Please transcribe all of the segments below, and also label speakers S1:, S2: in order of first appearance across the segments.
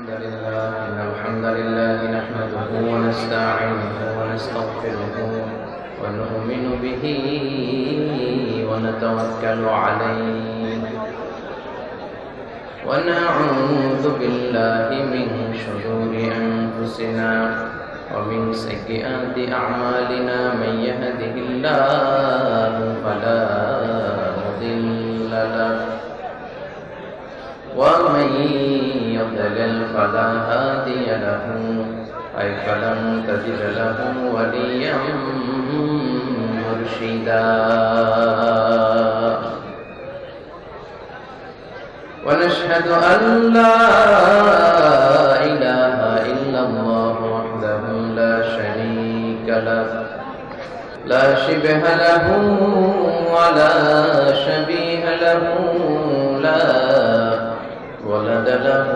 S1: الحمد لله نحمده ونستعينه ونستغفره ونؤمن به ونتوكل عليه ونعوذ بالله من شرور أنفسنا ومن سيئات أعمالنا من يهده الله فلا مضل له ومن يضلل فلا هادي له أي فلن تجد له وليا مرشدا ونشهد أن لا إله إلا الله وحده لا شريك له لا شبه له ولا شبيه له لا ولد له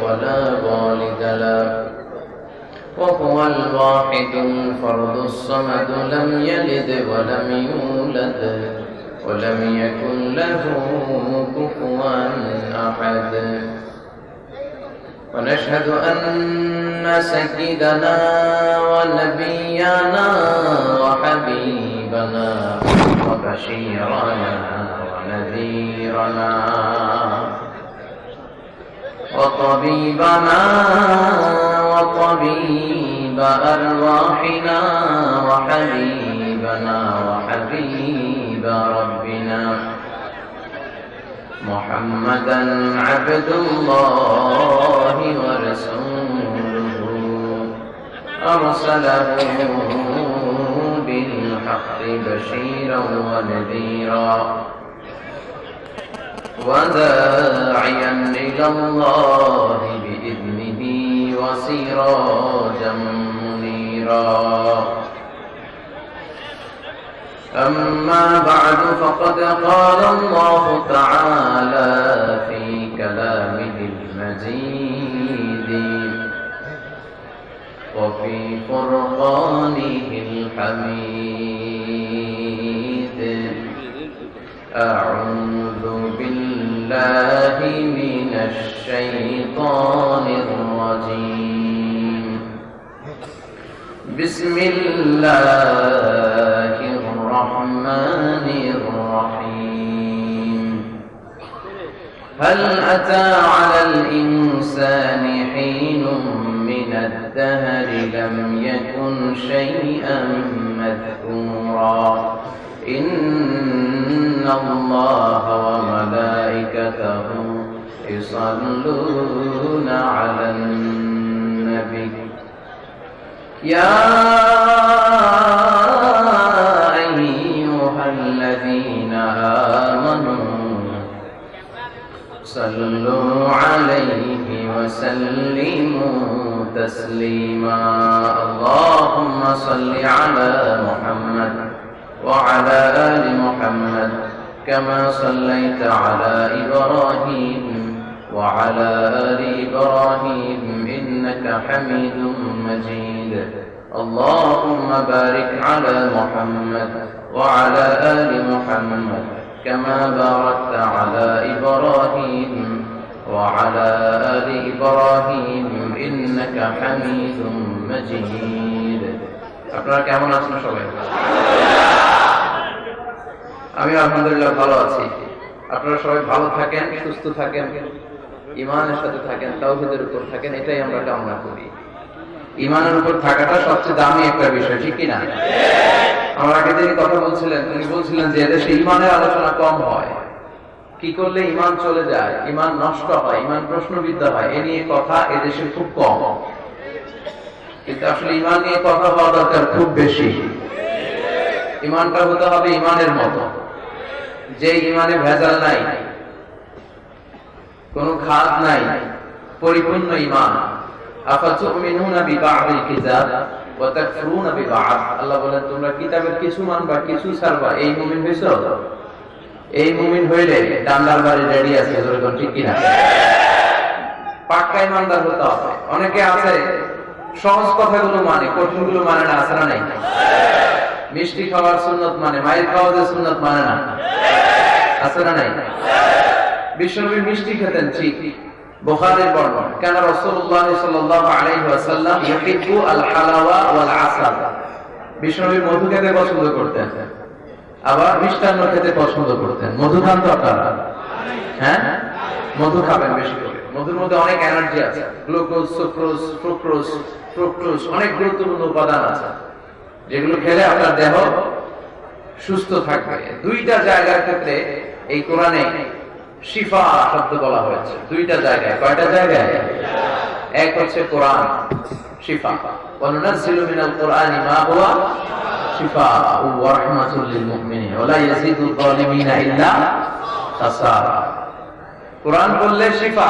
S1: ولا والد له وهو الواحد الفرد الصمد لم يلد ولم يولد ولم يكن له كفوا أحد ونشهد أن سيدنا ونبينا وحبيبنا وبشيرنا ونذيرنا وطبيبنا وطبيب أرواحنا وحبيبنا وحبيب ربنا محمدا عبد الله ورسوله أرسله بالحق بشيرا ونذيرا وداعيا إلى الله بإذنه وسراجا منيرا أما بعد فقد قال الله تعالى في كلامه المجيد وفي فرقانه الحميد أعوذ بالله من الشيطان الرجيم بسم الله الرحمن الرحيم هل أتى على الإنسان حين من الدهر لم يكن شيئا مذكورا إن الله وملائكته يصلون على النبي يا أيها الذين آمنوا صلوا عليه وسلموا تسليما اللهم صل على محمد وعلى آل محمد كما صليت على إبراهيم وعلى آل إبراهيم إنك حميد مجيد اللهم بارك على محمد وعلى آل محمد كما باركت على إبراهيم وعلى آل إبراهيم إنك حميد مجيد আপনারা কেমন আছেন সবাই? আমি আলহামদুলিল্লাহ ভালো আছি। আপনারা সবাই ভালো থাকেন, সুস্থ থাকেন, ঈমানের সাথে থাকেন, তাওহীদের উপর থাকেন, এটাই আমরা কামনা করি। ঈমানের উপর থাকাটা সবচেয়ে দামি একটা বিষয়, ঠিক কি না? আমার আগে যিনি কথা বলছিলেন উনি বলছিলেন যে এদেশে ঈমানের আলোচনা কম হয়। কি করলে ঈমান চলে যায়, ঈমান নষ্ট হয়, ঈমান প্রশ্নবিদ্ধ হয়, এ নিয়ে কথা এদেশে খুব কম। কিন্তু আসলে ঈমান নিয়ে কথা হওয়া দরকার খুব বেশি। ঈমানটা হতে হবে ঈমানের মতো, যে ঈমানে ভেজাল নাই, কোনো খাদ নাই, পরিপূর্ণ ঈমান। আফাতুমিনুনা বিবা'দিল কিতাব ওয়া তাকফুরুনা বিবা'দ। আল্লাহ বলেন তোমরা কিতাবের কিছু মানবা কিছু ছাড়বা, এই মুমিন হইছো? এই মুমিন হইলে ডান্ডার বাড়ি রেডি আছে, এরকম ঠিক কিনা? পাক্কা ঈমানদার হতে হবে। অনেকে আছে সহজ কথাগুলো মানে, কঠিনগুলো মানে না, আছে না নাই? মিষ্টি খাওয়ার সুন্নত মানে, মায়ের খাওয়া যে সুন্নত মানে না, আছে না নাই? বিশ্বনবী মিষ্টি খেতেন ঠিক, বুখারীর বর্ণনা, কানা রাসূলুল্লাহ সাল্লাল্লাহু আলাইহি ওয়াসাল্লাম ইউহিব্বু আল হালাওয়া ওয়াল আসাল, বিষ্ণুনবী মধু খেতে পছন্দ করতেন, আবার মিষ্টান্ন খেতে পছন্দ করতেন। মধু খান তো আপনারা? হ্যাঁ, মধু খাবেন বেশি করে। মধুর মধ্যে অনেক এনার্জি আছে, গ্লুকোজ, সুক্রোজ, ফ্রুক্টোজ, অনেক গুরুত্বপূর্ণ উপাদান আছে, যেগুলো খেলে আপনার দেহ সুস্থ থাকবে। দুইটা জায়গার ক্ষেত্রে এই কোরআনে শিফা শব্দ বলা হয়েছে, দুইটা জায়গায়। কয়টা জায়গায়? এক হচ্ছে কোরআন শিফা, ওয়া নুনাজ্জিলু মিনাল কোরআনি মা হুয়া শিফাউন ওয়া রাহমাতুল লিল মুমিনিন ওয়া লা ইয়াজিদুল যালিমিনা ইল্লা খাসারা। কোরআন বললে শিফা,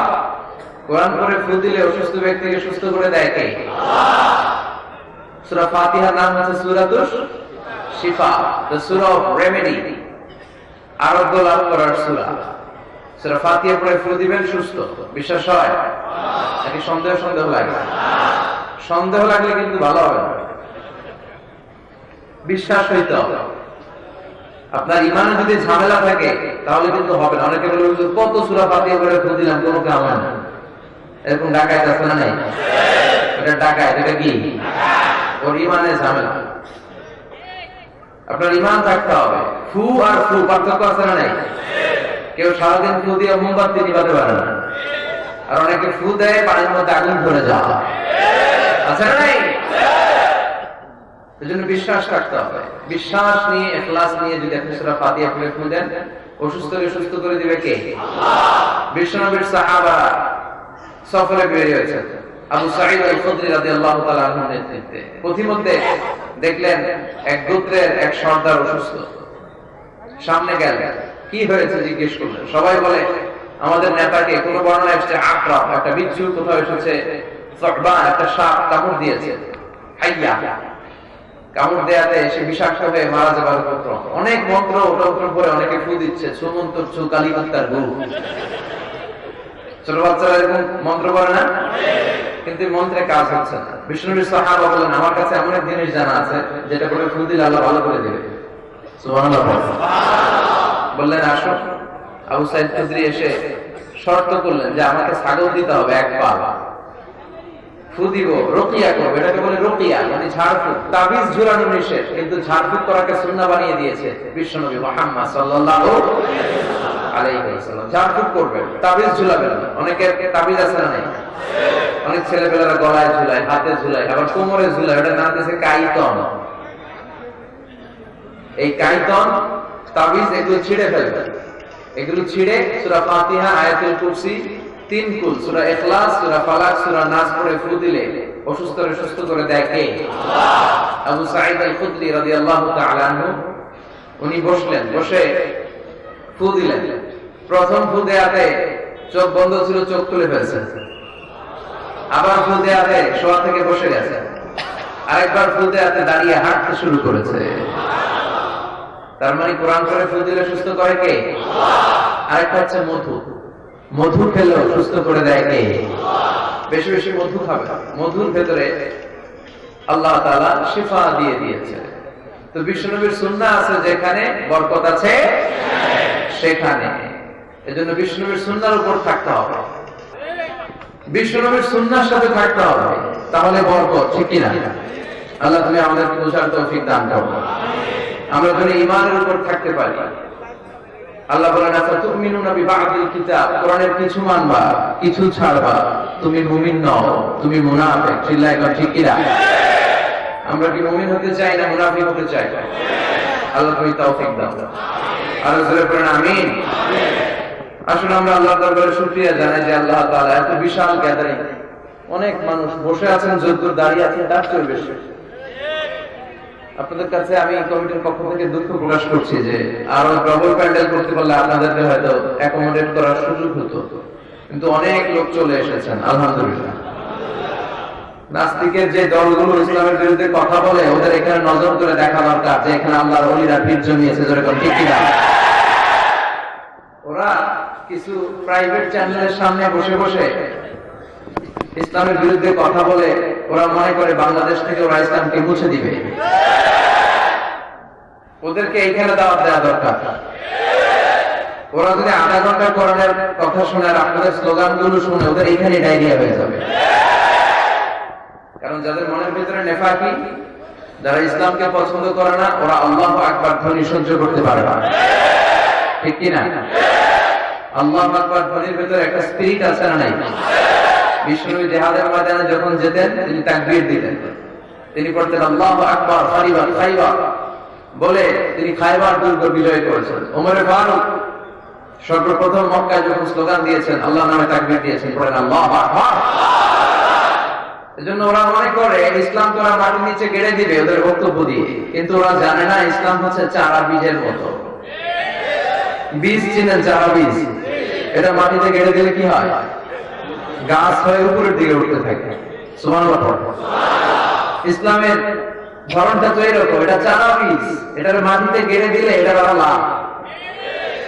S1: কোরআন পড়ে ফু দিলে অসুস্থ ব্যক্তিকে সুস্থ করে দেয় কে? আল্লাহ। সূরা ফাতিহার নাম হচ্ছে সূরাতুশ শিফা, দ্য সূরা অফ রেমেডি, আরোগ্য লাভ করার সূরা। সূরা ফাতিহা পড়ে ফু দিবেন, সুস্থ। বিশ্বাস হয়? নাকি সন্দেহ লাগে? সন্দেহ লাগলে কিন্তু ভালো হবে না, বিশ্বাস হইতে হবে। আপনার ইমানে যদি ঝামেলা থাকে তাহলে কিন্তু হবে না। অনেকে বলে কত সূরা ফাতিহা পড়ে ফু দিলাম, কোনো কাম হয় না। এরকম ডাকাত আছে না নাই? এটা ডাকাত, এটা কি? ওর ইমানে ঝামেলা। আপনার ইমান থাকতে হবে। ফু আর ফু পার্থক্য আছে না নাই? কেউ সারাদিন ফু দিয়ে মোমবাতি নিভাতে পারে না, আর অনেকে ফু দেয় পানির মধ্যে আগুন ধরে যাওয়া আছে না নাই? এজন্য বিশ্বাস রাখতে হবে। বিশ্বাস নিয়ে, ইখলাস নিয়ে যদি আপনি সূরা ফাতিহা পড়ে ফু দেন, অসুস্থকে সুস্থ করে দিবে কে? আল্লাহ। বিশ্বনবীর সাহাবারা সফরে বের হয়েছে, আবু সাঈদ আল খুদরি রাদিয়াল্লাহু তাআলা আনহুর নেতৃত্বে। পথিমধ্যে দেখলেন এক গোত্রের এক সর্দার অসুস্থ। সামনে গেলেন, কি হয়েছে জিজ্ঞেস করলেন। সবাই বলে আমাদের নেতাকে, কোন বর্ণনা এসেছে আকরাব, একটা বিচ্ছু, কোথাও এসেছে সুবহান, একটা সাপ কামড় দিয়েছে, হাইয়া, কামড় দেয়াতে সে বিষাক্ত হয়ে মারা যাবার উপক্রম। অনেক মন্ত্র ওটা পরে অনেকে ফু দিচ্ছে, সুমন্তর চু কালিকাত্তার গরু। ছোট বাচ্চারা এরকম মন্ত্র করে না, কিন্তু মন্ত্রে কাজ হচ্ছে না। বিষ্ণুনবীর সাহাবা বলেন আমার কাছে এমন এক জিনিস জানা আছে যেটা করে ফু দিলে আল্লাহ ভালো করে দিবে। সুবহানাল্লাহ। বললেন আসো। আবু সাঈদ খুদরি এসে শর্ত করলেন যে আমাকে ছাগল দিতে হবে এক পা, ফু দিব, রকিয়া করবো। এটাকে বলে রকিয়া, মানে ঝাড়ফুঁক। তাবিজ ঝুলানো নিষেধ, কিন্তু ঝাড়ফুঁক করাকে সুন্নাহ বানিয়ে দিয়েছে বিশ্বনবী মুহাম্মদ সাল্লাল্লাহু আলাইহি ওয়াসাল্লাম। ঝাড়ফুঁক করবেন, তাবিজ ঝুলাবেন না। অনেকের তাবিজ আছে না নাই? অনেক ছেলেপেলেরা গলায় ঝুলায়, হাতে ঝুলায়, আবার কোমরে ঝুলায়। ওটার নাম দিয়েছে কাইতন। এই কাইতন, তাবিজ, এগুলো ছিঁড়ে ফেলবেন। এগুলো ছিঁড়ে সূরা ফাতিহা, আয়াতুল কুরসি, 3 কুল, সূরা ইখলাস, সূরা ফালাক, সূরা নাস পড়ে ফু দিলে অসুস্থরে সুস্থ করে দেয় কে? আল্লাহ। আবু সাঈদ আল খুদরি রাদিয়াল্লাহু তাআলা আনহু উনি বসলেন, বসে ফু দিলেন। প্রথম ফু দেয়াতে চোখ বন্ধ ছিল, চোখ খুলে ফেলছেন। আবার ফু দেয়াতে শোয়া থেকে বসে গেছে। আরেকবার ফু দেয়াতে দাঁড়িয়ে হাঁটতে শুরু করেছে। তার মানে কোরআন করে ফু দিলে সুস্থ করে কে? আল্লাহ। আরেকটা হচ্ছে মধু, মধু খেলেও সুস্থ করে দেয় কে? আল্লাহ। বেশি বেশি মধু খাবে, মধুর ভেতরে আল্লাহ তাআলা শিফা দিয়ে দিয়েছে। তো বিশ্বনবীর সুন্নাহ আছে যেখানে বরকত আছে সেখানে। এজন্য বিশ্বনবীর সুন্নাহর উপর থাকতে হবে, বিশ্বনবীর সুন্নাহর সাথে থাকতে হবে, তাহলে বরকত। ঠিক কি না? আল্লাহ তুমি আমাদেরকে বোঝার তৌফিক দান করো, আমরা যেন ঈমানের উপর থাকতে পারি। আল্লাহ বলেন আফাতুমিনুনা বিবাদিল কিতাব, কোরআনের কিছু মানবা, কিছু ছাড়বা, তুমি মুমিন নও, তুমি মুনাফিক। চিল্লায় কর ঠিক কি না? আমরা কি মুমিন হতে চাই না মুনাফিক হতে চাই? আল্লাহ তুমি তৌফিক দাও। আর জোরে পড়েন আমিন। আসলে আমরা আল্লাহর দরবারে শুকরিয়া জানাই যে আল্লাহ তাআলা এত বিশাল গ্যাদারিং, অনেক মানুষ বসে আছেন, যদ্দূর দাঁড়িয়ে আছেন তার চেয়ে বেশি। আপনাদের কাছে আমি কমিটির পক্ষ থেকে দুঃখ প্রকাশ করছি যে আরো ডবল প্যান্ডেল করতে পারলে আপনাদেরকে হয়তো অ্যাকোমোডেট করার সুযোগ হতো, কিন্তু অনেক লোক চলে এসেছেন, আলহামদুলিল্লাহ। নাস্তিকের যে দলগুলো ইসলামের বিরুদ্ধে কথা বলে, ওদের এখানে নজর করে দেখা দরকার যে এখানে আল্লাহর ওলিরা পীর জমিয়েছে, যেরকম ঠিক কিনা? ওরা কিছু প্রাইভেট চ্যানেলের সামনে বসে বসে ইসলামের বিরুদ্ধে কথা বলে, ওরা মনে করে বাংলাদেশ থেকে ওরা ইসলামকে মুছে দিবে। ওদেরকে এইখানে দাওয়াত দেওয়া দরকার। ওরা যদি আধা ঘন্টা কোরআনের কথা শুনে আর আপনাদের স্লোগান গুলো শুনে ওদের এখানে ডায়রিয়া হয়ে যাবে। কারণ যাদের মনের ভিতরে নেফাকি, যারা ইসলামকে পছন্দ করে না, ওরা আল্লাহু আকবার ধ্বনি সহ্য করতে পারে না, ঠিক কিনা? আল্লাহু আকবার ধ্বনির ভিতরে একটা স্পিরিট আছে না নাই? বিষ্ণু জিহাদের ময়দানে যখন যেতেন তিনি তাকবীর দিতেন, তিনি পড়তেন আল্লাহু আকবার খাইবার খাইবার বলে তিনি খাইবার দুর্গ বিজয় করেছেন। ওমর ফারুক সর্বপ্রথম মক্কায় যখন স্লোগান দিয়েছেন, আল্লাহর নামে তাকবীর দিয়েছেন, পড়েন আল্লাহু আকবার। এজন্য ওরা মনে করে ইসলাম তো ওরা মাটির নিচে গেড়ে দিবে ওদের বক্তব্য দিয়ে, কিন্তু ওরা জানে না ইসলাম হচ্ছে চারা বীজের মতো। বীজ চিনেন? চারা বীজ, এটা মাটিতে গেড়ে দিলে কি হয়? গাছ হয়ে উপরের দিকে উঠতে থাকে। সুবহানাল্লাহ। ইসলামের ধরনটা তো এরকম, এটা চারা বীজ, এটার মাটিতে গেড়ে দিলে এটার আরো লাভ।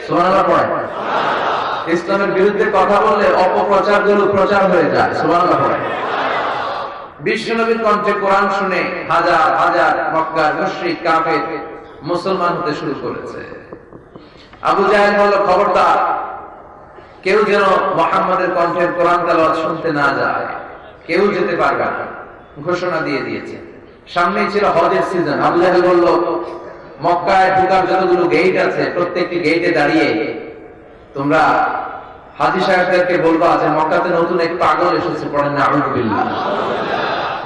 S1: সুবহানাল্লাহ পড়ে। ইসলামের বিরুদ্ধে কথা বললে অপপ্রচার গুলো প্রচার হয়ে যায়। সুবহানাল্লাহ পড়ে। বিশ্বনবীর কণ্ঠে কোরআন শুনে হাজার হাজার মক্কার মুশরিক কাফের মুসলমান হতে শুরু করেছে। আবু জাহেল বলল, খবরদার কেউ যেন মুহাম্মাদের কণ্ঠে কোরআন তেলাওয়াত শুনতে না যায়, কেউ যেতে পারবে না, ঘোষণা দিয়ে দিয়েছে। সামনেই ছিল হজের সিজন। আবু জাহেল বলল, মক্কায় ঢোকার যতগুলো গেট আছে প্রত্যেকটি গেটে দাঁড়িয়ে তোমরা হাজী সাহেবদেরকে বলবা যে মক্কাতে নতুন এক পাগল এসেছে, পড়েন নাউযুবিল্লাহ।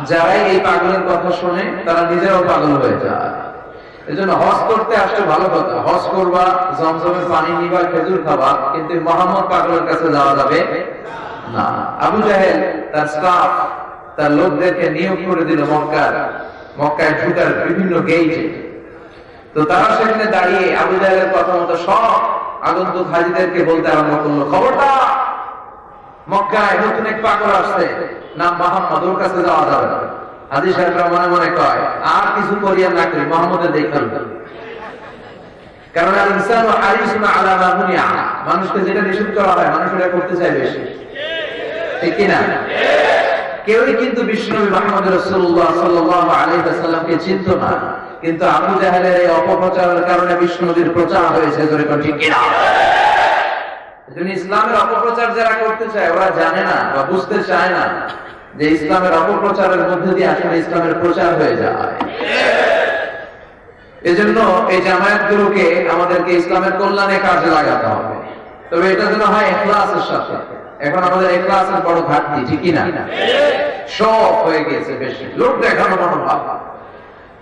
S1: যারাই এই পাগলের কথা শুনে তারা নিজেরাও পাগল হয়ে যায়। এজন্য হজ করতে আসলে ভালো কথা, হজ করবা, জমজমের পানি নিবা, খেজুর খাবা, কিন্তু মুহাম্মদ পাগলের কাছে যাওয়া যাবে না। আবু জাহেল তার স্টাফ, তার লোকদেরকে নিয়োগ করে দিল মক্কায় ঢোকার বিভিন্ন গেটে। তো তারা সেখানে দাঁড়িয়ে আবু জাহেলের কথা মতো সব আগন্তুক হাজীদেরকে বলতে আরম্ভ করলো, খবরদার মক্কায় নতুন এক পাগল আসছে, নাম মুহাম্মদ, ওর কাছে যাওয়া যাবে না। হাজী সাহেবরা মনে মনে কয়, আর কিছু করিয়া না করি মুহাম্মদের দেখাল। কারণ আল ইনসানু হারিসুন আলা মা বুনিয়া, মানুষকে যেটা নিষেধ করা হয় মানুষ এটা করতে চায় বেশি, ঠিক কি না? কেউই কিন্তু বিশ্বনবী মুহাম্মদ রাসূলুল্লাহ সাল্লাল্লাহু আলাইহি ওয়াসাল্লামকে চিনত না, কিন্তু আবু জাহেলের এই অপপ্রচারের কারণে বিশ্বনবীর প্রচার হয়েছে, জোরে কোন ঠিক কি না? এজন্য ইসলামের অপপ্রচার যারা করতে চায় ওরা জানে না বা বুঝতে চায় না যে ইসলামের অপপ্রচারের মধ্যে দিয়ে আসলে ইসলামের প্রচার হয়ে যায়। এজন্য এই জামায়াতগুলোকে আমাদেরকে ইসলামের কল্যাণে কাজে লাগাতে হবে, তবে এটা যেন হয় ইখলাসের সাথে। এখন আমাদের ইখলাসের বড় ঘাটতি, ঠিক কি না? সব হয়ে গেছে বেশি, লোক দেখানো মনোভাব।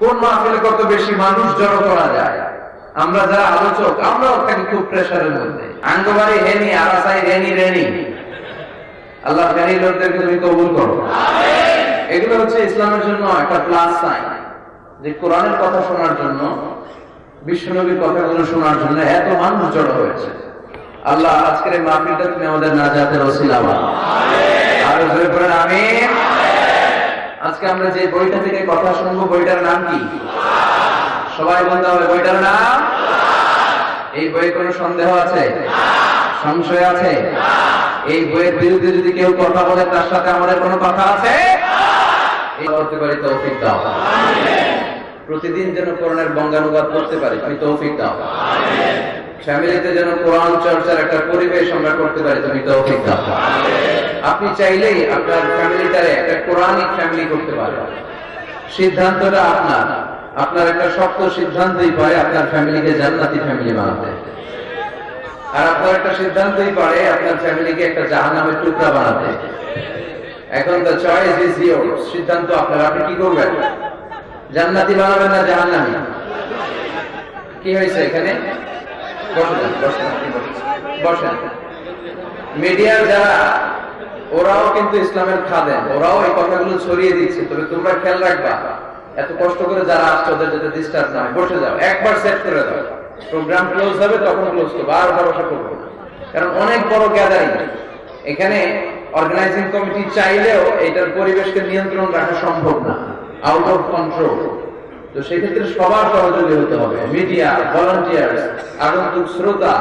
S1: কোন মাহফিলে কত বেশি মানুষ জড়ো করা যায়, আমরা যারা আলোচক আমরাও থাকি খুব প্রেসারের মধ্যে। আঙ্গবাড়ি হেনি, আরাসাই রেনি। আল্লাহ জ্ঞানী লোকদেরকে তুমি কবুল করো। এগুলো হচ্ছে ইসলামের জন্য একটা প্লাস সাইন, যে কোরআনের কথা শোনার জন্য, বিশ্বনবীর কথাগুলো শোনার জন্য এত মানুষ জড়ো হয়েছে। আল্লাহ আজকের এই মাহফিলটা তুমি আমাদের নাজাতের ওসিলা বানাও। আরো জোরে পড়েন আমিন। আজকে আমরা যে বইটা থেকে কথা শুনবো, বইটার নাম কি? সবাই বলতে হবে, বইটার নাম। এই বইয়ে কোনো সন্দেহ আছে? সংশয় আছে? এই বইয়ের বিরুদ্ধে যদি কেউ কথা বলে তার সাথে আমাদের কোনো কথা আছে? এই করতে পারি, তৌফিক দাও। প্রতিদিন যেন কোরআনের বঙ্গানুবাদ করতে পারি, তুমি তৌফিক দাও। ফ্যামিলিতে যেন কোরআন চর্চার একটা পরিবেশ আমরা করতে পারি, তুমি তৌফিক দাও। আপনি চাইলেই আপনার ফ্যামিলিটারে একটা কোরআনিক ফ্যামিলি করতে পারেন। সিদ্ধান্তটা আপনার। আপনার একটা শক্ত সিদ্ধান্তই পারে আপনার ফ্যামিলিকে জান্নাতি ফ্যামিলি বানাতে, আর আপনার একটা সিদ্ধান্তই পারে আপনার ফ্যামিলিকে একটা জাহান্নামের টুকরা বানাতে। এখন the choice is yours, সিদ্ধান্ত আপনার। আপনি কি করবেন? জান্নাতি বানাবেন না জাহান্নামী? কি হয়েছে এখানে? বসেন। মিডিয়ার যারা, ওরাও কিন্তু ইসলামের খাদেম, ওরাও এই কথাগুলো ছড়িয়ে দিচ্ছে। তবে তোমরা খেয়াল রাখবা, এত কষ্ট করে যারা আসছে ওদের যাতে ডিস্টার্ব না হয়। বসে যাও, একবার সেট করে দাও, প্রোগ্রাম ক্লোজ হবে তখন ক্লোজ করবো, আর ভরসা করবো। কারণ অনেক বড় গ্যাদারিং, এখানে অর্গানাইজিং কমিটি চাইলেও এটার পরিবেশকে নিয়ন্ত্রণ রাখা সম্ভব না, আউট অফ কন্ট্রোল। তো সেক্ষেত্রে সবার সহযোগী হতে হবে, মিডিয়া, ভলান্টিয়ার, আগন্তুক শ্রোতা,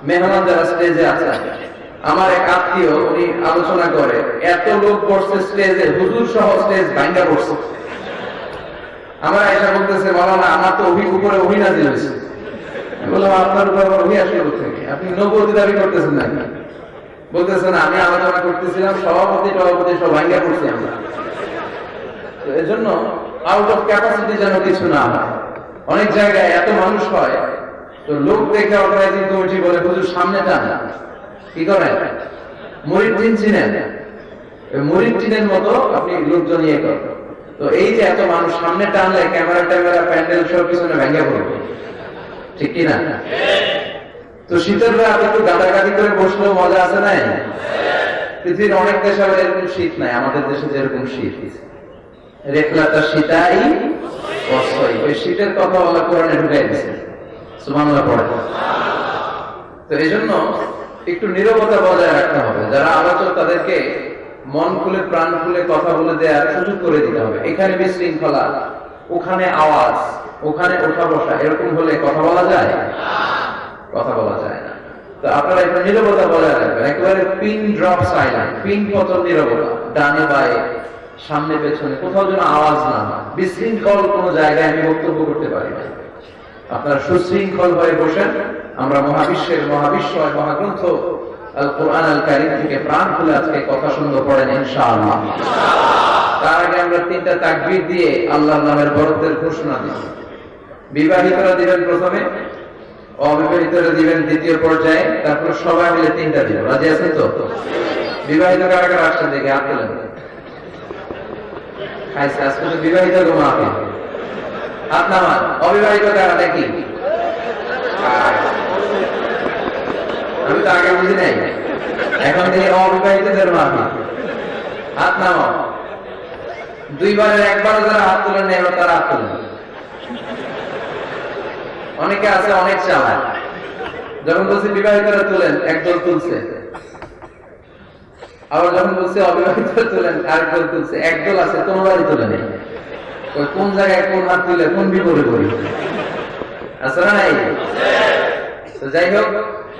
S1: মেহমান যারা স্টেজে আছে। আমার এক আত্মীয়, উনি আলোচনা করে, এত লোক বসছে স্টেজে, হুজুর সহ স্টেজ ভাঙ্গা বসছে। আমার এসে বলতেছে, মাওলানা আমার তো উপরে অভিনাজিল হয়েছে। বললাম আপনার উপর ওহি আসলে থেকে আপনি নবুয়তি দাবি করতেছেন নাকি? বলতেছেন আমি আলোচনা করতেছিলাম সভাপতি সব ভাঙ্গা করছি আমরা। তো এজন্য আউট অফ ক্যাপাসিটি যেন কিছু না হয়। অনেক জায়গায় এত মানুষ হয় তো লোক দেখে অর্গানাইজিং কমিটি বলে হুজুর সামনে টান, কি করেন মুরিদ টিন চিনেন, মুরিদ টিনের মতো আপনি লোকজন ইয়ে করেন। তো এই যে এত মানুষ সামনে টানলে ক্যামেরা প্যান্ডেল সব পিছনে ভেঙে পড়বে, ঠিক কিনা? তো শীতের রাত একটু গাদাগাদি করে বসলেও মজা আছে না? পৃথিবীর অনেক দেশে আবার এরকম শীত নাই, আমাদের দেশে যেরকম শীত। রেখলাটা শীতাই অসই, ওই শীতের কথা বলা কোরআনে ঢুকাই দিয়েছে। সুবহানাল্লাহ পড়ে। তো এই জন্য একটু নীরবতা বজায় রাখতে হবে। যারা আলোচক তাদেরকে মন খুলে প্রাণ খুলে কথা বলে দেওয়ার সুযোগ করে দিতে হবে। এখানে বিশৃঙ্খলা, ওখানে আওয়াজ, ওখানে ওঠা বসা, এরকম হলে কথা বলা যায়? কথা বলা যায় না। তো আপনারা একটু নীরবতা বজায় রাখবেন, একেবারে পিন ড্রপ সাইলেন্ট, পিন পতন নীরবতা, ডানে বায়ে সামনে পেছনে কোথাও যেন আওয়াজ না হয়। বিশৃঙ্খল কোন জায়গায় আমি বক্তব্য করতে পারি না। আপনারা সুশৃঙ্খল হয়ে বসেন। আমরা মহাবিশ্বের মহাবিশ্বয় মহাগ্রন্থ আল কোরআন আল কারীম থেকে প্রাণ খুলে আজকে কথা শুনতে পড়েন ইনশাআল্লাহ। তার আগে আমরা 3টা তাকবীর দিয়ে আল্লাহর নামের বরকতের ঘোষণা দিই। বিবাহিতরা দিবেন প্রথমে, অবিবাহিতরা দিবেন দ্বিতীয় পর্যায়ে, তারপর সবাই মিলে 3টা দিব। রাজি আছেন তো? বিবাহিত কারা কারা আসছেন দেখে হাত তোলেন। আজকে তো বিবাহিত ঘুমাতে হাত নামান। অবিবাহিত কারা দেখি? আমি তো আগে বুঝি নাই, এখন থেকে অবিবাহিতদের মাফি। হাত নামাও। 2বারের 1বার যারা হাত তোলেন এবার তারা হাত তোলেন। অনেকে আছে অনেক চালাক, যখন বলছে বিবাহিতরা তোলেন একদল তুলছে, আবার যখন বলছে অবিবাহিতরা তোলেন আরেকদল তুলছে। একদল আছে কোনবারই তোলে নেই। ওই কোন জায়গায় কোন হাত তুলে কোন বিপদে করি আছে না নাই? তো যাই হোক,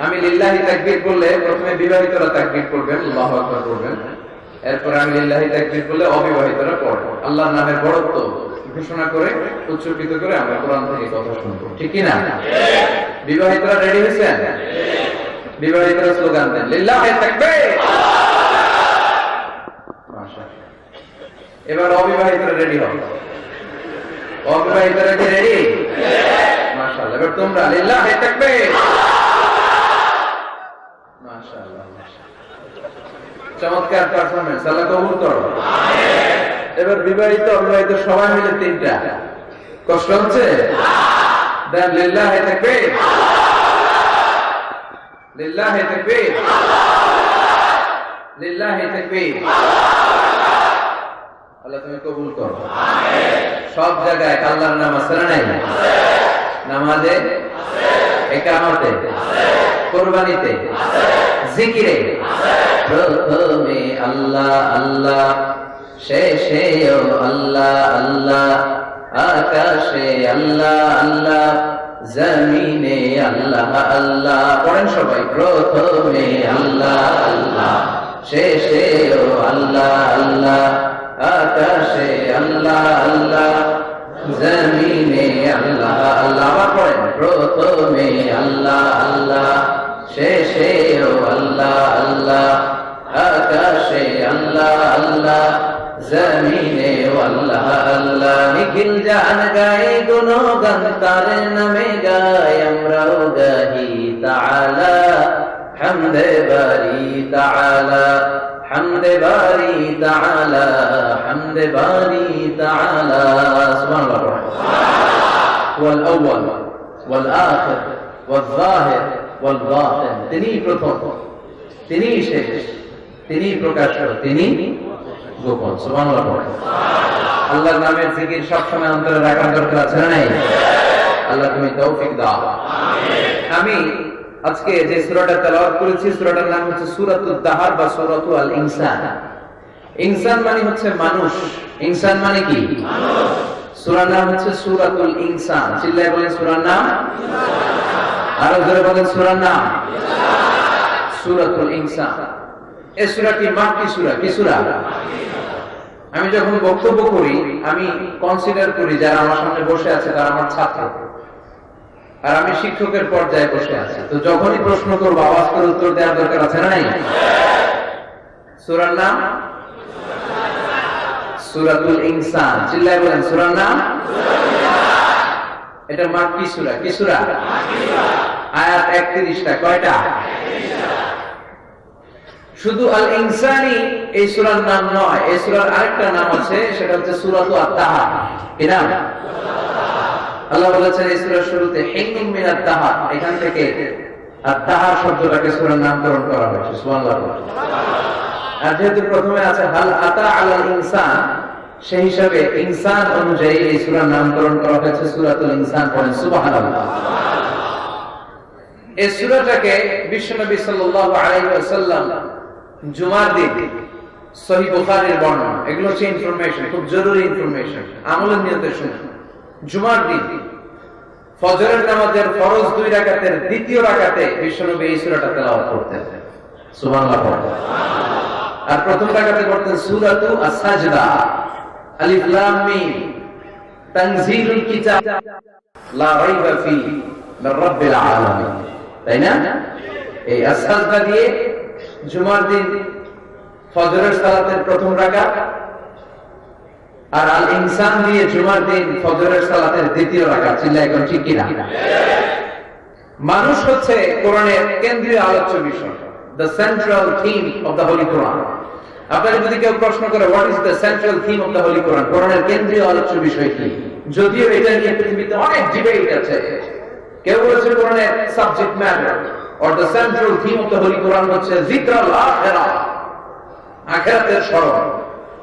S1: আমি লিল্লাহি তাকবীর বললে প্রথমে বিবাহিতরা তাকবীর করবেন, আল্লাহু আকবার করবেন। এরপর আমি লিল্লাহি তাকবীর বললে অবিবাহিতরা পড়বেন। আল্লাহর নামের বড়ত্ব ঘোষণা করে উচ্চকিত করে আমরা কোরআন থেকে কথা শুনবো, ঠিক কি না? বিবাহিতরা রেডি হয়েছেন? বিবাহিতরা স্লোগান দেন লিল্লাহি তাকবীর। মাশাআল্লাহ। এবার অবিবাহিতরা রেডি হও। অবিবাহিতরা কি রেডি? মাশাআল্লাহ। এবার তোমরা লিল্লাহি তাকবীর। মাশাআল্লাহ। চমৎকার পারফরম্যান্স, আল্লাহ কবুল করো। আমিন। এবার বিবাহিত অবিবাহিত সবাই মিলে 3টা। কষ্ট হচ্ছে? দেন লিল্লাহি তাকবীর। লিল্লাহি তাকবীর। লিল্লাহি তাকবীর। আল্লাহ তুমি কবুল করো। আমিন। সব জায়গায় আল্লাহর নাম আছে না নাই? নামাজে আছে, ইকামতে আছে, কুরবানিতে আছে, জিকিরে আছে। প্রথমে আল্লাহ আল্লাহ, শেষেও আল্লাহ আল্লাহ, আকাশে আল্লাহ আল্লাহ, জমিনে আল্লাহ আল্লাহ। পড়েন সবাই। প্রথমে আল্লাহ আল্লাহ, শেষেও আল্লাহ আল্লাহ, আকাশে আল্লাহ আল্লাহ, জমিনে আল্লাহ আল্লাহ। আবার পড়েন। প্রথমে আল্লাহ আল্লাহ, শেষেও আল্লাহ আল্লাহ, আকাশে আল্লাহ আল্লাহ, জমিনে আল্লাহ আল্লাহ। নিখিল জান গায়ে গুণগান তার নামে গায়, আমরাও গাহি তাআলা হামদে বারি তাআলা, হামদে বারি তাআলা, হামদে বারি তাআলা। সুবহানাল্লাহ। ওয়াল আউয়াল ওয়াল আখির ওয়াল যাহির ওয়াল বাতিন। তিনি প্রথম, তিনি শেষ, তিনি প্রকাশ্য, তিনি গোপন। সুবহানাল্লাহ। আল্লাহর নামের জিকির সবসময় অন্তরে রাখার দরকার আছে না নাই? আল্লাহ তুমি তৌফিক দাও। আমিন। আমি আজকে যে সূরাটা তেলাওয়াত করেছি সূরাটার নাম হচ্ছে সূরাতুদ দাহার বা সূরাতুল আল ইনসান। ইনসান মানে হচ্ছে মানুষ। ইনসান মানে কি? মানুষ। সূরার নাম হচ্ছে সূরাতুল ইনসান। চিল্লায়ে বলেন সূরার নাম। আরো জোরে বলেন সূরার নাম। সূরাতুল ইনসান। এই সূরাটি মাক্কি সূরা। কি সূরা? আমি যখন বক্তব্য করি আমি কনসিডার করি যারা আমার সামনে বসে আছে তারা আমার ছাত্র। আর আমি শিক্ষকের পর্যায়ে বসে আছি, তো যখনই প্রশ্ন করবো আওয়াজ করে উত্তর দেওয়ার দরকার আছে না নাই? সূরার নাম সূরাতুল ইনসান। চিল্লায় বলেন সূরার নাম। এটা মাক্কি সূরা। কি সূরা? আয়াত 31টা। কয়টা? শুধু আল ইনসানি এই সূরার নাম নয়, এই সূরার আরেকটা নাম আছে, সেটা হচ্ছে সূরাতু আত-তাহা। কি নাম? আল্লাহ বলেছেন এই সূরার শুরুতে হিন্নুম মিনাত তাহা, এখান থেকে আত-তাহা শব্দটাকে সূরার নামকরণ করা হয়েছে। সুবহানাল্লাহ। আর যেহেতু প্রথমে আছে হাল আতা আলাল ইনসান, সেই হিসাবে ইনসান অনুযায়ী এই সূরার নামকরণ করা হয়েছে সূরাতুল ইনসান। পড়েন সুবহানাল্লাহ। এই সূরাটাকে বিশ্বনবী সাল্লাল্লাহু আলাইহি ওয়াসাল্লাম জুমার দিন, সহিহ বুখারীর বর্ণনা, এগুলো হচ্ছে ইনফরমেশন, খুব জরুরি ইনফরমেশন, আমলের নিয়তে শুনুন। জুমার দিন ফজরের নামাজের ফরজ 2 রাকাতের দ্বিতীয় রাকাতে বিশ্বনবী এই সূরাটা তেলাওয়াত করতেন। সুবহানাল্লাহ। আর প্রথম রাকাতে পড়তেন সূরাতু আস-সাজদা, আলিফ লাম মিম তানজিলুল কিতাব লা রাইবা ফীহি মির রাব্বিল আলামিন। তাই না? এই আস-সাজদা দিয়ে জুমার দিন ফজরের সালাতের প্রথম রাকাত, আর আল ইনসান দিয়ে জুমার দিন ফজরের সালাতের দ্বিতীয় রাকাত। চিল্লায় এখন ঠিক কিনা? মানুষ হচ্ছে কোরআনের কেন্দ্রীয় আলোচ্য বিষয়, the central theme of the Holy Quran. আপনারা যদি কেউ প্রশ্ন করে what is the central theme of the Holy Quran, কোরআনের কেন্দ্রীয় আলোচ্য বিষয় কি, যদিও এটা নিয়ে পৃথিবীতে অনেক ডিবেট আছে। কেউ বলেছে কোরআনের subject matter or the central theme of the Holy Quran হচ্ছে যিকরুল আখিরাহ, আখিরাতের স্মরণ।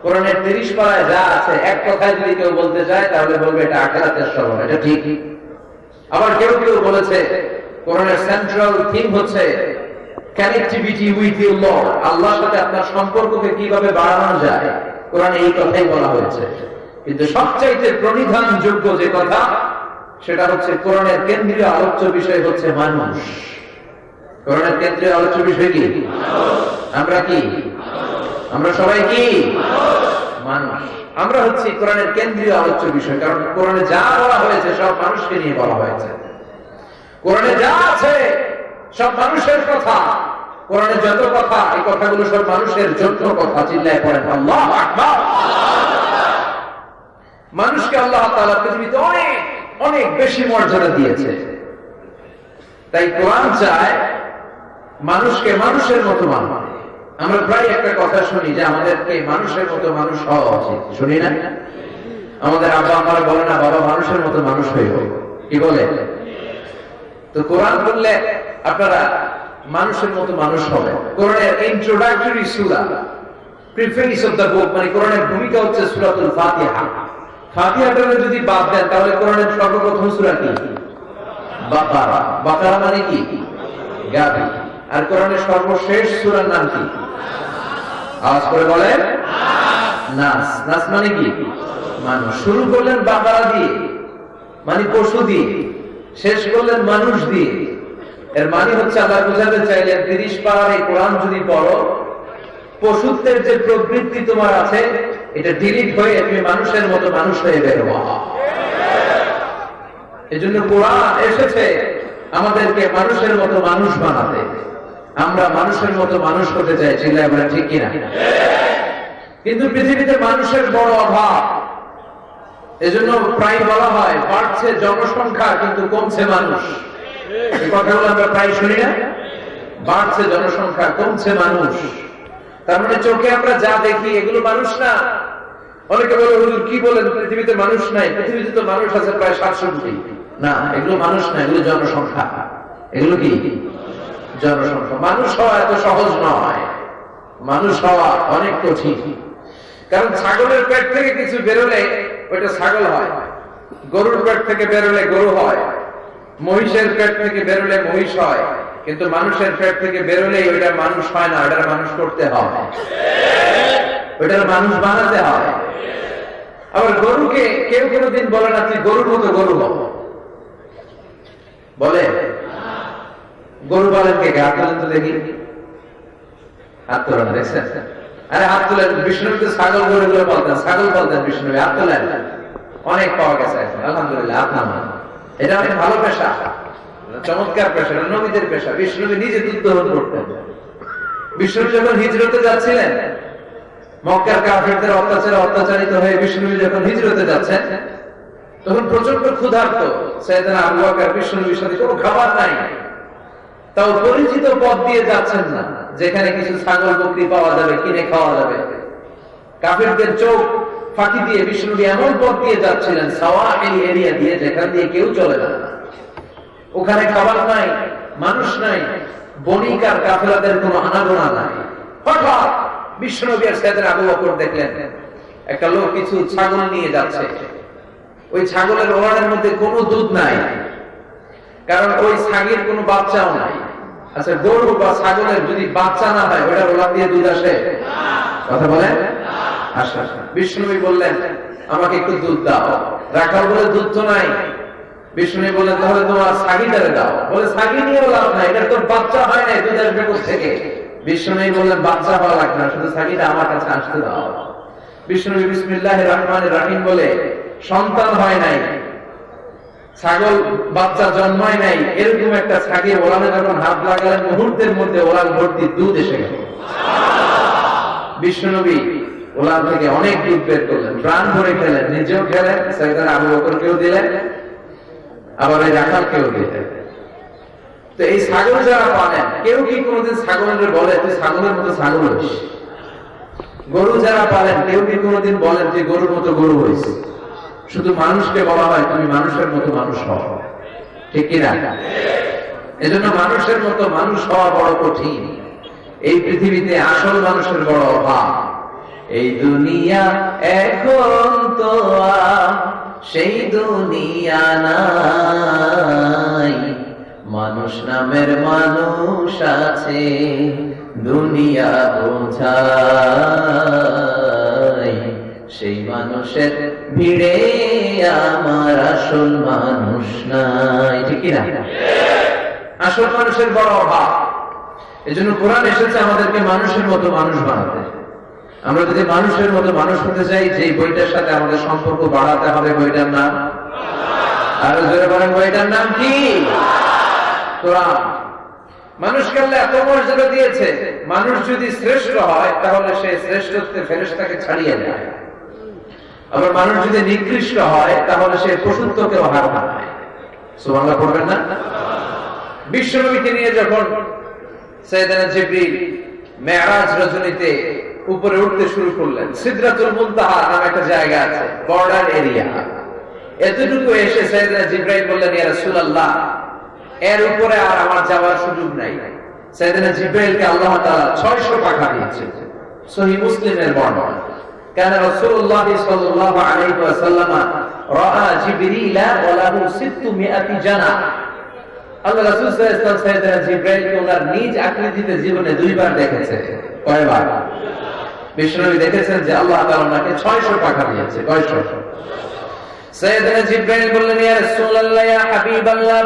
S1: কোরআনের 30 পারায় যা আছে এক কথায় যদি কেউ বলতে চায় তাহলে বলবে এটা আখিরাতের স্মরণ। এটা ঠিক। আবার কেউ কেউ বলেছে কোরআনের সেন্ট্রাল থিম হচ্ছে কানেক্টিভিটি উইথ ইউর লর্ড, আল্লাহর সাথে আপনার সম্পর্ককে কিভাবে বাড়ানো যায়, কোরআনে এই কথাই বলা হয়েছে। কিন্তু সবচাইতে প্রণিধানযোগ্য যে কথা, সেটা হচ্ছে কোরআনের কেন্দ্রীয় আলোচ্য বিষয় হচ্ছে মানুষ। কোরআনের কেন্দ্রীয় আলোচ্য বিষয় কি? আমরা কি? আমরা সবাই কি? মানুষ। আমরা হচ্ছি কোরআনের কেন্দ্রীয় আলোচ্য বিষয়, কারণ কোরআনে যা বলা হয়েছে সব মানুষকে নিয়ে বলা হয়েছে। কোরআনে যা আছে সব মানুষের কথা। কোরআনে যত কথা, এই কথাগুলো সব মানুষের জন্য কথা। চিল্লায় পড়েন আল্লাহু আকবার। মানুষকে আল্লাহ তাআলা পৃথিবীতে অনেক অনেক বেশি মর্যাদা দিয়েছে। তাই কোরআন চায় মানুষকে মানুষের মতো মানতে। আমরা প্রায় একটা কথা শুনি যে আমাদেরকে মানুষের মতো মানুষ হওয়া উচিত, শুনি না? আমাদের আব্বা আমারা বলে না বাবা মানুষের মতো মানুষ হইব, কি বলে? তো কোরআন বললে আপনারা মানুষের মতো মানুষ হবে। কোরআনের introductory Surah, preface of the book, মানে কোরআনের ভূমিকা হচ্ছে সূরাতুল ফাতিহা। ফাতিহাটা যদি বাদ দেন তাহলে কোরআনের সর্বপ্রথম সূরা কি? বাকারা। বাকারা মানে কি? গাভী। আর কোরআনের সর্বশেষ সূরার নাম কি? আওয়াজ করে বলেন নাস। নাস মানে কি? মানুষ। শুরু করলেন বাকারা দিয়ে, মানে পশু দিয়ে, শেষ করলেন মানুষ দিয়ে। এর মানে হচ্ছে আল্লাহ বুঝাতে চাইলেন 30 পারার এই কোরআন যদি পড়ো, পশুত্বের যে প্রবৃত্তি তোমার আছে এটা ডিলিট হয়ে তুমি মানুষের মতো মানুষ হয়ে বের হওয়া। এজন্য কোরআন এসেছে আমাদেরকে মানুষের মতো মানুষ বানাতে। আমরা মানুষের মতো মানুষ হতে চাই, চিল্লায় বলেন ঠিক কিনা? কিন্তু পৃথিবীতে মানুষের বড় অভাব। এজন্য প্রায় বলা হয় বাড়ছে জনসংখ্যা কিন্তু কমছে মানুষ। এই কথাগুলো আমরা প্রায় শুনি না? বাড়ছে জনসংখ্যা, কমছে মানুষ। তার মানে চোখে আমরা যা দেখি এগুলো মানুষ না। অনেকে বলে হুজুর কি বলেন, পৃথিবীতে মানুষ নাই? পৃথিবীতে তো মানুষ আছে প্রায় 700 কোটি। না, এগুলো মানুষ না, এগুলো জনসংখ্যা। এগুলো কি? জনসংখ্যা। মানুষ হওয়া এত সহজ নয়, মানুষ হওয়া অনেক কঠিন। কারণ ছাগলের পেট থেকে কিছু বেরোলে ওইটা ছাগল হয়, গরুর পেট থেকে বেরোলে গরু হয়, মহিষের পেট থেকে বেরোলে মহিষ হয়, কিন্তু মানুষের পেট থেকে বেরোলেই ওইটা মানুষ হয় না, ওইটার মানুষ করতে হয়, ওইটার মানুষ বানাতে হয়। আবার গরুকে কেউ কোনোদিন বলে না তুই গরুর মতো গরু হব, বলে? গরু পালেন কে? হাত তোলেন তো দেখি, হাত তোলেন, দেখছেন? আরে হাত তোলেন। বিষ্ণু তো ছাগল গরু গুলো পালতেন, ছাগল পালতেন বিষ্ণু, হাত তোলেন। অনেক পাওয়া গেছে এখন আলহামদুলিল্লাহ। হাত নামান, এটা অনেক ভালো পেশা। চমৎকার পেশা, নবীদের পেশা। বিষ্ণুনবী নিজে দুধ দহন করতেন। বিষ্ণু যখন হিজরতে যাচ্ছিলেন, মক্কার কাফেরদের অত্যাচারিত হয়ে বিষ্ণুনবী যখন হিজরতে যাচ্ছেন, তখন প্রচন্ড ক্ষুধার্ত সাইয়েদনা আবু বকর বিষ্ণুনবীর সাথে কোনো খাবার নাই, তাও পরিচিত পথ দিয়ে যাচ্ছেন না, যেখানে কিছু ছাগল বকরি পাওয়া যাবে, কিনে খাওয়া যাবে। কাফেরদের চোখ ফাঁকি দিয়ে বিষ্ণুনবী এমন পথ দিয়ে যাচ্ছিলেন, সাওয়াহিল এরিয়া দিয়ে, যেখান দিয়ে কেউ চলে না। ওখানে খাবার নাই, মানুষ নাই, বণিক আর কাফেলাদের কোনো আনাগোনা নাই। হঠাৎ বিষ্ণুনবী আর সাইয়েদনা আবু বকর দেখলেন একটা লোক কিছু ছাগল নিয়ে যাচ্ছে। ওই ছাগলের ওলানের মধ্যে কোনো দুধ নাই, কারণ ওই ছাগের কোনো বাচ্চাও নাই। আচ্ছা, গরু বা ছাগলের যদি বাচ্চা না হয়, ওটা ওলান দিয়ে দুধ আসে? কথা বলেন, আসে। বিষ্ণুনবী বললেন, আমাকে একটু দুধ দাও। রাখাল বলে, দুধ তো নাই। বিষ্ণুনবী বললেন, তাহলে তোমার ছাগিটারে দাও। বলে, ছাগি নিয়েও লাভ নাই, এটা তোর বাচ্চা হয় নাই, দুধ আসবে কোথেকে? বিষ্ণুনবী বললেন, বাচ্চা হওয়া লাগবে না, শুধু ছাগিটা আমার কাছে আসতে দাও। বিষ্ণুনবী বিসমিল্লাহির রহমানির রহিম বলে, সন্তান হয় নাই, ছাগল বাচ্চা জন্মায় নাই, এরকম একটা ছাগি ওলানে যখন হাত লাগালেন, মুহূর্তের মধ্যে ওলান ভর্তি দুধ এসে গেল। বিষ্ণুনবী ওলান থেকে অনেক দুধ বের করলেন, প্রাণ ভরে খেলেন, নিজেও খেলেন, সাইয়েদনা আবু বকরকেও দিলেন, আবার ওই রাখালকেও দিলেন। তো এই ছাগল যারা পালেন, কেউ কি কোনোদিন ছাগলের বলে তুই ছাগলের মতো ছাগল হইস? গরু যারা পালেন, কেউ কি কোনোদিন বলেন তুই গরুর মতো গরু হইস? শুধু মানুষকে বলা হয় তুমি মানুষের মতো মানুষ হও, ঠিক কিনা? এজন্য মানুষের মতো মানুষ হওয়া বড় কঠিন। এই পৃথিবীতে আসল মানুষের বড় অভাব। এই দুনিয়া এখন তো সেই দুনিয়া নাই, মানুষ নামের মানুষ আছে, দুনিয়া বোঝাই, সেই মানুষের ভিড়ে আমার আসল মানুষ নাই, ঠিক না? আসল মানুষের বড় অভাব। এজন্য কোরআন এসেছে আমাদেরকে মানুষের মতো মানুষ বানাতে। আমরা যদি মানুষের মতো মানুষ হতে চাই, যে বইটার সাথে আমাদের সম্পর্ক বাড়াতে হবে, বইটার নাম, আরো জোরে বলেন, বইটার নাম কি? কোরআন। মানুষকে আল্লাহ এত মর্যাদা দিয়েছে, মানুষ যদি শ্রেষ্ঠ হয় তাহলে সে শ্রেষ্ঠত্বে ফেরেশতাকে ছাড়িয়ে যায়। আবার মানুষ যদি নিকৃষ্ট হয় তাহলে সে পশুত্বকেও হার মানায়। সুবহানাল্লাহ পড়বেন না? বিশ্বনবীকে নিয়ে যখন সাইয়েদনা জিবরিল মেরাজ রজনীতে উপরে উঠতে শুরু করলেন, সিদরাতুল মুনতাহা নামে একটা জায়গা আছে, বর্ডার এরিয়া। এতটুকু এসে সাইয়েদনা জিবরাইল বললেন, ইয়া রাসূলুল্লাহ, এর উপরে আর আমার যাওয়ার সুযোগ নাই। সাইয়েদনা জিবরাইলকে আল্লাহ তাআলা 600 পাখা দিয়েছেন। সহিহ মুসলিমের বর্ণনা। কানা রাসূলুল্লাহ সাল্লাল্লাহু আলাইহি ওয়াসাল্লাম রাআ জিবরিলা ওয়া লাহু 600 জানাহ। আল্লাহ রাসূল সাল্লাল্লাহু আলাইহি ওয়াসাল্লাম সাইয়েদনা জিবরাইলকে ওনার নিজ আকৃতিতে জীবনে 2 বার দেখেছে। কয়বার? বিশ্বনবী দেখেছেন যে আল্লাহ তাআলা ওনাকে 600 পাখা দিয়েছে। কয়শো? সাইয়েদনা জিবরাইল বললেন, ইয়া রাসূলুল্লাহ, ইয়া হাবিবাল্লাহ,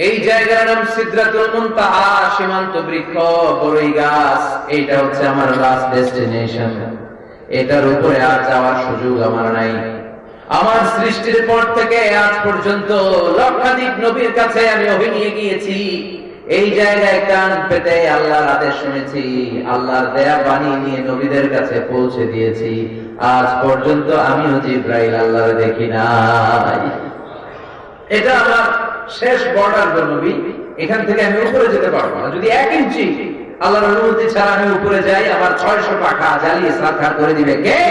S1: এই জায়গার নাম সিদরাতুল মুনতাহা, সীমান্ত বৃক্ষ, বড়ই গাছ। এইটা হচ্ছে আমার লাস্ট ডেস্টিনেশন। এটার উপরে আর যাওয়ার সুযোগ আমার নাই। আমার সৃষ্টির পর থেকে আজ পর্যন্ত লক্ষাধিক নবীর কাছে আমি ওহী নিয়ে গিয়েছি। এই জায়গায় কান পেতে আল্লাহর আদেশ শুনেছি, আল্লাহর দেয়া বাণী নিয়ে নবীদের কাছে পৌঁছে দিয়েছি। আজ পর্যন্ত আমিও জিবরাইল আল্লাহর দেখি নাই। এটা আমার শেষ বর্ডার নবী। এখান থেকে আমি উপরে যেতে পারবো না। যদি 1 ইঞ্চি আল্লাহর অনুমতি ছাড়া আমি উপরে যাই, আমার 600 পাখা জ্বালিয়ে সারখার করে দিবে কে?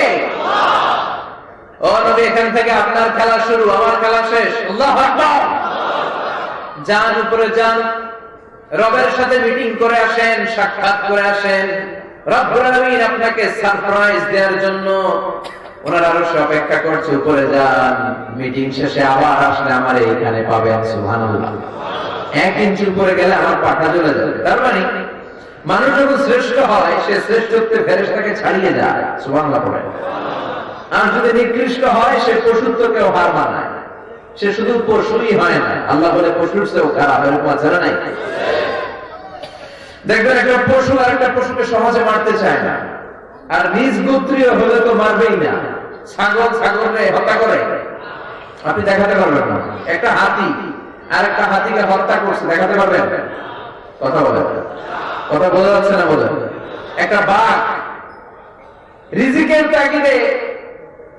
S1: ও নবী, এখান থেকে আপনার খেলা শুরু, আমার খেলা শেষ। আল্লাহু আকবার। যান, উপরে যান, রবের সাথে মিটিং করে আসেন, সাক্ষাৎ করে আসেন। রব্বুল আলামিন আপনাকে সারপ্রাইজ দেওয়ার জন্য ওনার আরশে অপেক্ষা করছে। উপরে যান, মিটিং শেষে আবার আসলে আমার এইখানে পাবেন। সুবহানাল্লাহ। 1 ইঞ্চি উপরে গেলে আমার পাখা চলে যাবে। তার মানে মানুষ যখন শ্রেষ্ঠ হয়, সে শ্রেষ্ঠত্বে ফেরেশতাকে ছাড়িয়ে যায়। সুবহানাল্লাহ পড়ে। আর যদি নিকৃষ্ট হয়, সে পশুত্বকেও হার মানায়। সে শুধু পশুই হয় না, আল্লাহ বলে পশুর চেয়েও খারাপ। এরকম আছে না নাই? দেখবেন একটা পশু আর একটা পশুকে সহজে মারতে চায় না, আর নিজ গোত্রীয় হলে তো মারবেই না। ছাগল ছাগলকে হত্যা করে, আপনি দেখাতে পারবেন না। একটা হাতি আরেকটা হাতিকে হত্যা করছে, দেখাতে পারবেন? কথা বলেন, কথা বোঝা যাচ্ছে না? বলেন। একটা বাঘ রিজিকের তাগিদে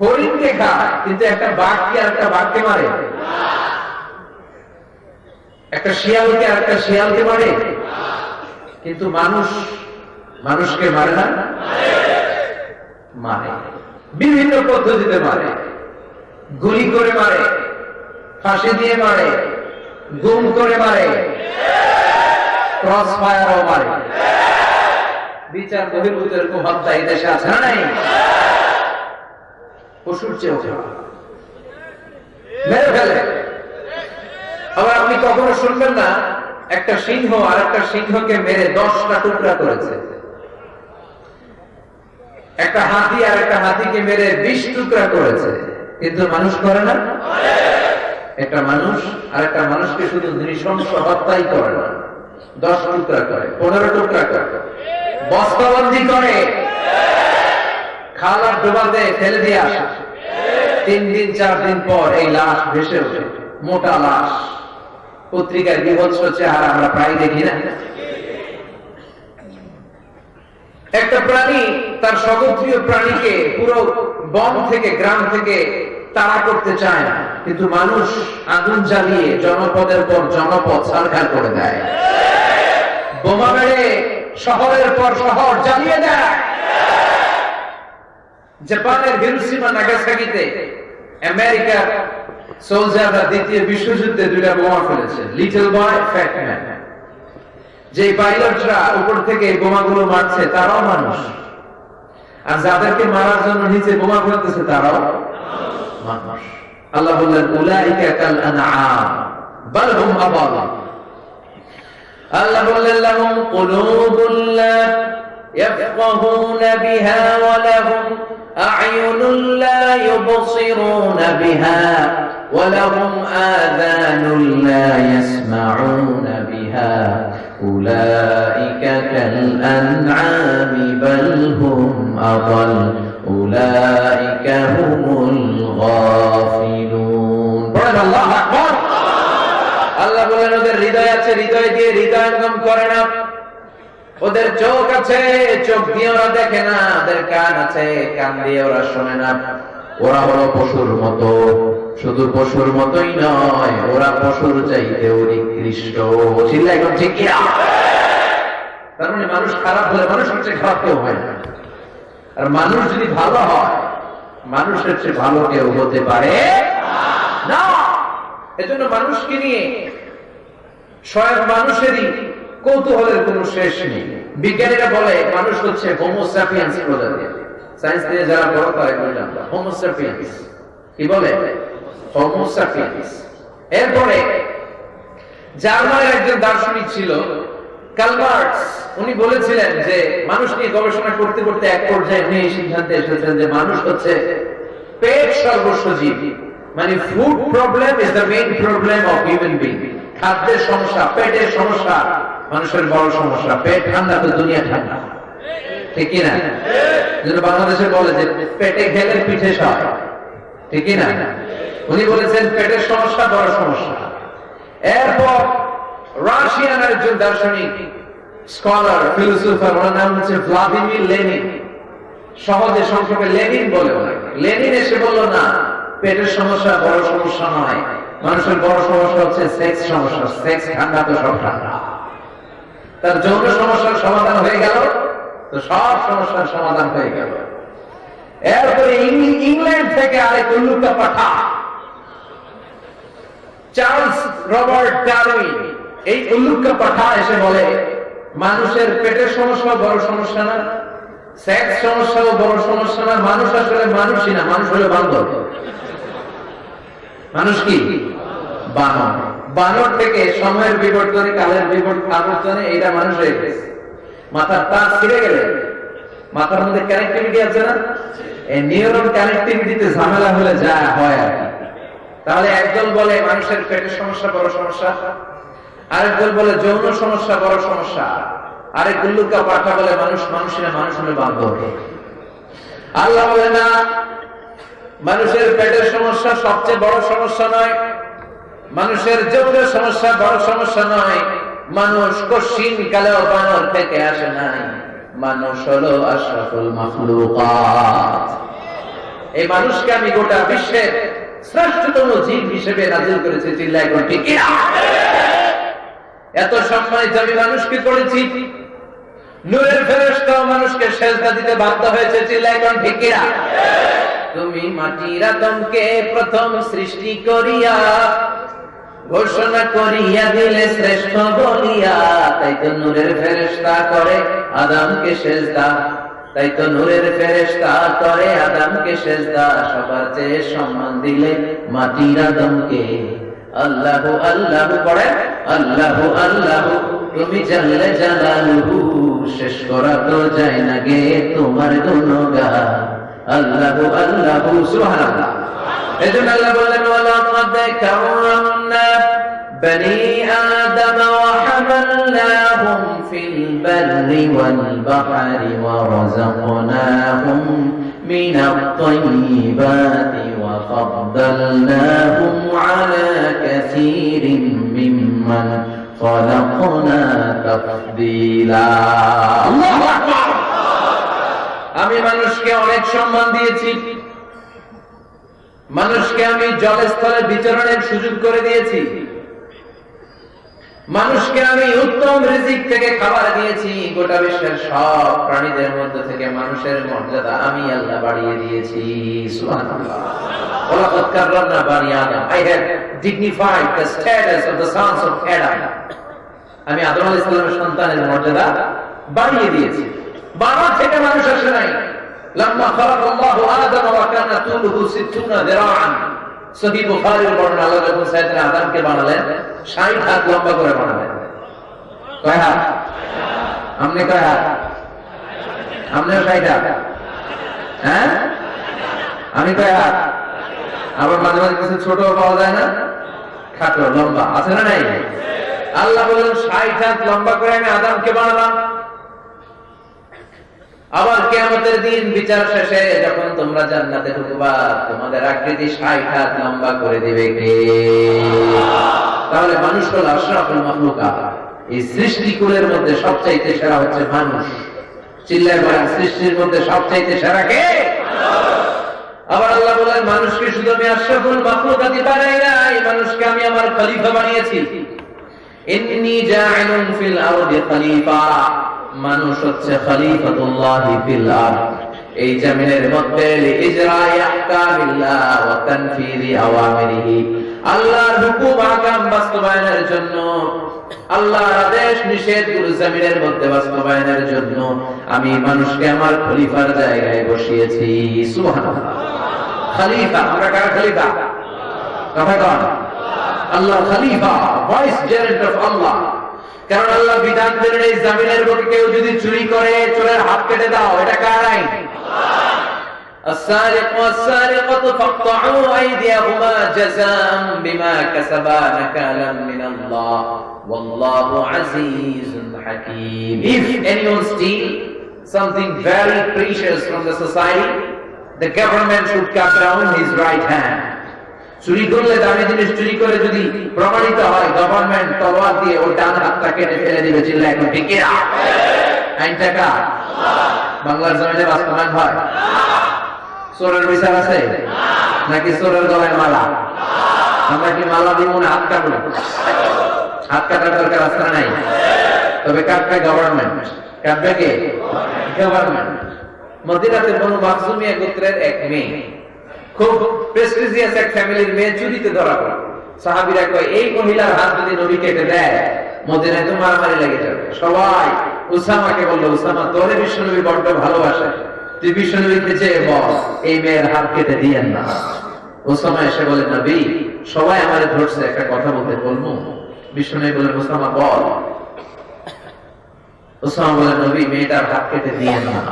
S1: হরিণকে খায়, কিন্তু একটা বাঘ কি আরেকটা বাঘকে মারে? একটা শিয়ালকে আরেকটা শিয়ালকে মারে? কিন্তু মানুষ মানুষকে মারে না? মারে, বিভিন্ন পদ্ধতিতে মারে। গুলি করে মারে, ফাঁসি দিয়ে মারে, গুম করে মারে, ক্রস ফায়ারও মারে। বিচার বহির্ভূত এরকম হত্যা এই দেশে আছে না নাই? পশুর চেয়েও মেরে ফেলে। আবার আপনি কখনো শুনবেন না একটা সিংহ আর একটা সিংহকে মেরে 10টা টুকরা করেছে। একটা হাতি আর একটা হাতিকে মেরে 20 টুকরা করেছে, কিন্তু মানুষ করে না। একটা মানুষ আর একটা মানুষকে শুধু নৃশংস হত্যাই করে না, 10 টুকরা করে, 15 টুকরা করে, বস্তাবন্দি করে, খালার ডোবাতে ফেলে দিয়ে আসে। 3 দিন 4 দিন পর এই লাশ ভেসে ওঠে, মোটা লাশ। পত্রিকার বিভৎস চেহারা আমরা প্রায় দেখি না? একটা প্রাণী তার স্বগোত্রীয় প্রাণীকে পুরো বন থেকে গ্রাম থেকে তাড়া করতে চায় না, কিন্তু মানুষ আগুন জ্বালিয়ে জনপদের পর জনপদ ছারখার করে দেয়, বোমা মেরে শহরের পর শহর জ্বালিয়ে দেয়। জাপানের হিরোশিমা নাগাসাকিতে আমেরিকার সোলজাররা দ্বিতীয় বিশ্বযুদ্ধে 2টা বোমা ফেলেছে, লিটল বয়, ফ্যাট ম্যান। যে পাইলটরা উপর থেকে এই বোমাগুলো মারছে তারাও মানুষ, আর যাদেরকে মারার জন্য নিচে বোমা ফেলতেছে তারাও মানুষ। আল্লাহ বললেন উলাইকা কাল আনআম বাল হুম আদাল। আল্লাহ বললেন লাহুম কুলুবুল লা ইয়াফকাহুনা বিহা ওয়া লাহুম আ'য়ুনুল লা ইউবসিরুনা বিহা ওয়া লাহুম আযানুল লা ইয়াসমাউনা বিহা উলাইকা কাল আনআমি বাল হুম আদাল উলাইকা হুমুল গাফিলুন। বলেন আল্লাহু আকবার। আল্লাহ বলেন ওদের হৃদয় আছে, হৃদয় দিয়ে হৃদয়ঙ্গম করে না। ওদের চোখ আছে, চোখ দিয়ে ওরা দেখে না। ওদের কান আছে, কান দিয়ে ওরা শোনে না। ওরা হলো পশুর মতো, শুধু পশুর মতোই নয়, ওরা পশুর চাইতেও নিকৃষ্ট। চিল্লা একদম ঠিক কিনা? তার মানে মানুষ খারাপ হলে মানুষের চেয়ে খারাপ কেউ হয় না, আর মানুষ যদি ভালো হয় মানুষের চেয়ে ভালো কেউ হতে পারে না। এজন্য মানুষকে নিয়ে স্বয়ং মানুষেরই কৌতূহলের কোন শেষ নেই। বিজ্ঞানীরা বলে মানুষ হচ্ছে হোমো স্যাপিয়েন্স প্রজাতি। সায়েন্স নিয়ে যারা বড় তারা এগুলো জানতো, হোমো স্যাপিয়েন্স। কি বলে? Homo sapiens. এরপরে জার্মানের একজন দার্শনিক ছিল কার্ল মার্কস। উনি বলেছিলেন যে মানুষ নিয়ে গবেষণা করতে করতে এক পর্যায়ে উনি এই সিদ্ধান্তে এসেছেন যে মানুষ হচ্ছে পেট সর্বস্ব জীব। মানে food problem is the main problem of human being. খাদ্যের সমস্যা, পেটের সমস্যা মানুষের বড় সমস্যা। পেট ঠান্ডা তো দুনিয়া ঠান্ডা, ঠিক কিনা? যেন বাংলাদেশে বলে যে পেটে খেলে পিঠে সয়, ঠিক কিনা? উনি বলেছেন পেটের সমস্যা বড় সমস্যা। এরপর রাশিয়ান একজন দার্শনিক, স্কলার, ফিলোসোফার, ওনার নাম হচ্ছে ভ্লাদিমির লেনিন। সহজে সংক্ষেপে লেনিন বলে ওনাকে। লেনিন এসে বলল না, পেটের সমস্যা বড় সমস্যা নয়, মানুষের বড় সমস্যা হচ্ছে সেক্স সমস্যা। সেক্স ঠান্ডা তো সব ঠান্ডা। তার যৌন সমস্যার সমাধান হয়ে গেল, তো সব সমস্যার সমাধান হয়ে গেল। এরপরে ইংল্যান্ড থেকে আরেক উল্লুকা পাঠা চার্লস রবার্ট ডারউইন, এই উল্লুকা পাঠা এসে বলে মানুষের পেটের সমস্যা বড় সমস্যা না, সেক্স সমস্যাও বড় সমস্যা না, মানুষ আসলে মানুষই না, মানুষ হলো বান্দর। মানুষ কি? বানর। বানর থেকে সময়ের বিবর্তনে, কালের বিবর্তনে এইটা মানুষ হয়ে গেছে। মাথার তার ছিঁড়ে গেলে মাথার মধ্যে কানেক্টিভিটি আছে না, এই নিউরন কানেক্টিভিটিতে ঝামেলা হলে যা হয় আর কি। তাহলে একদল বলে মানুষের পেটের সমস্যা বড় সমস্যা, আরেকদল বলে যৌন সমস্যা বড় সমস্যা, আরেক উল্লুকা পাঠা বলে মানুষ মানুষই না, মানুষ হলো বান্দর। আল্লাহ বলে না, মানুষের পেটের সমস্যা সবচেয়ে বড় সমস্যা নয়, মানুষের যৌন সমস্যা বড় সমস্যা নয়। মানুষ কশিন কালেও বানর থেকে আসে নাই। মানুষ হলো আশরাফুল মাখলুকাত। এই মানুষকে আমি গোটা বিশ্বের শ্রেষ্ঠতম জীব হিসেবে নাজিল করেছি। চিল্লায় কোন ঠিক কিনা? এত সম্মানিত আমি মানুষকে করেছি। নূরের ফেরেশতাও মানুষকে সেজদা দিতে বাধ্য হয়েছে। চিল্লায় কোন ঠিক কিনা? তুমি মাটির আদমকে প্রথম সৃষ্টি করিয়া ঘোষণা করিয়া দিলে শ্রেষ্ঠ বলিয়া, তাই তো নূরের ফেরেশতা করে আদমকে সেজদা। তাই তো নূরের ফেরেশতা করে আদমকে সেজদা। সবার চেয়ে সম্মান দিলে মাটির আদমকে। আল্লাহু আল্লাহু পড়ে আল্লাহু আল্লাহু, তুমি জানলে জালালুহু, শেষ করা তো যায় না গে তোমার গুণগান। আল্লাহু আল্লাহু সুবহানাল্লাহ। এজন্য আল্লাহ বললেন ওয়ালাকাদ কাররামনা বনি আদম ওয়া হামালনাহুম ফিল বাররি ওয়াল বাহরি ওয়া রাযাকনাহুম মিনাত তাইয়্যিবাতি ওয়া ফাদ্দালনাহুম আলা কাসীরিন মিম্মান খালাকনা তাফদীলা। আল্লাহু আকবার। আমি মানুষকে অনেক সম্মান দিয়েছি। মানুষকে আমি জলস্থলে বিচরণের সুযোগ করে দিয়েছি। মানুষকে আমি উত্তম রিজিক থেকে খাবার দিয়েছি। গোটা বিশ্বের সব প্রাণীদের মধ্যে থেকে মানুষের মর্যাদা আমি আল্লাহ বাড়িয়ে দিয়েছি। সুবহানাল্লাহ। ওয়ালাকাদ কাররামনা বনি আদম। I have dignified the status of the sons of Adam. আমি আদম আলাইহিস সালামের সন্তানের মর্যাদা বাড়িয়ে দিয়েছি। বানর থেকে মানুষ আসে নাই। লাম্মা খালাকাল্লাহু আদম ওয়া কানা তুলুহু 60 যিরাআন। সহিহ বুখারীর বর্ণনা, আল্লাহ যখন সাইয়েদনা আদমকে বানালেন 60 হাত লম্বা করে বানালেন। কয় হাত? আপনি কয় হাত? আপনিও 60 হাত? হ্যাঁ, আমি কয় হাত? আবার মাঝে মাঝে কিছু ছোট পাওয়া যায় না, খাটো লম্বা আছে না নাই? আল্লাহ বললেন 60 হাত লম্বা করে আমি আদমকে বানালাম। আবার কিয়ামতের দিন বিচার শেষে যখন তোমরা জান্নাতে ঢুকবা, তোমাদের আকৃতি 60 হাত লম্বা করে দিবে কে? তাহলে মানুষ হলো আশরাফুল মাখলুকাত। এই সৃষ্টিকুলের মধ্যে সবচাইতে সেরা হচ্ছে মানুষ। চিল্লায় বলেন, সৃষ্টির মধ্যে সবচাইতে সেরা কে? আবার আল্লাহ বলেন, মানুষকে শুধু আমি আশরাফুল মাখলুকাতই বানাই নাই, মানুষকে আমি আমার খলিফা বানিয়েছি। ইন্নী জাইলুন ফিল আরদি খলিফা। মানুষ হচ্ছে খলিফাতুল্লাহি ফিল আরদ। এই জমিনের মধ্যে লিইজরাই আহকামিল্লাহ ওয়া তানফিযি আওয়ামিরিহি, আল্লাহর হুকুম আহকাম বাস্তবায়নের জন্য, আল্লাহর আদেশ নিষেধগুলো জমিনের মধ্যে বাস্তবায়নের জন্য আমি মানুষকে আমার খলিফার জায়গায় বসিয়েছি। সুবহানাল্লাহ। খলিফা, আমরা কার খলিফা? কথা বল। আল্লাহ খলিফা, ভাইস জেনারেল অফ আল্লাহ। কারণ আল্লাহ বিধান দিলেন এই জমিনের বুকে কেউ যদি চুরি করে চোরের হাত কেটে দাও, এটা কার আইন? السارق والسارقة فاقطعوا أيديهما جزاء بما كسبا نكالا من الله والله عزيز حكيم. If anyone steal something very precious from the society, the government should cut down his right hand. চুরি করলে, দামি জিনিস চুরি করে যদি প্রমাণিত হয়, গভর্নমেন্ট তলোয়ার দিয়ে ওর ডান হাতটা কেটে ফেলে দিবে। চিল্লা এখন ঠিক কিনা? আইনটা কার? বাংলার জমিনে বাস্তবায়ন হয়? চোরের বিচার আছে নাকি চোরের গলায় মালা? আমরা কি মালা দিব না হাত কাটবো? হাত কাটার দরকার আছে না নাই? তবে কাটবে গভর্নমেন্ট। কাটবে কে? গভর্নমেন্ট। মদিনাতে বনু মাখজুমিয়া গোত্রের এক মেয়ে, খুব প্রেস্টিজিয়াস এক ফ্যামিলির মেয়ে, চুরিতে ধরা পড়ে। সাহাবীরা কয়, এই মহিলার হাত যদি নবী কেটে দেয় মদিনায় তো মারামারি লেগে যাবে। সবাই উসামাকে বলল, উসামা তোরে বিশ্বনবী বড্ড ভালোবাসে, তুই বিশ্বনবীকে চেয়ে বল এই মেয়ের হাত কেটে দিয়েন না। উসামা এসে বলে, নবী সবাই আমারে ধরছে, একটা কথা বলতে বলবো? বিশ্বনবী বলেন, উসামা বল। উসামা বলে, নবী মেয়েটার হাত কেটে দিয়েন না,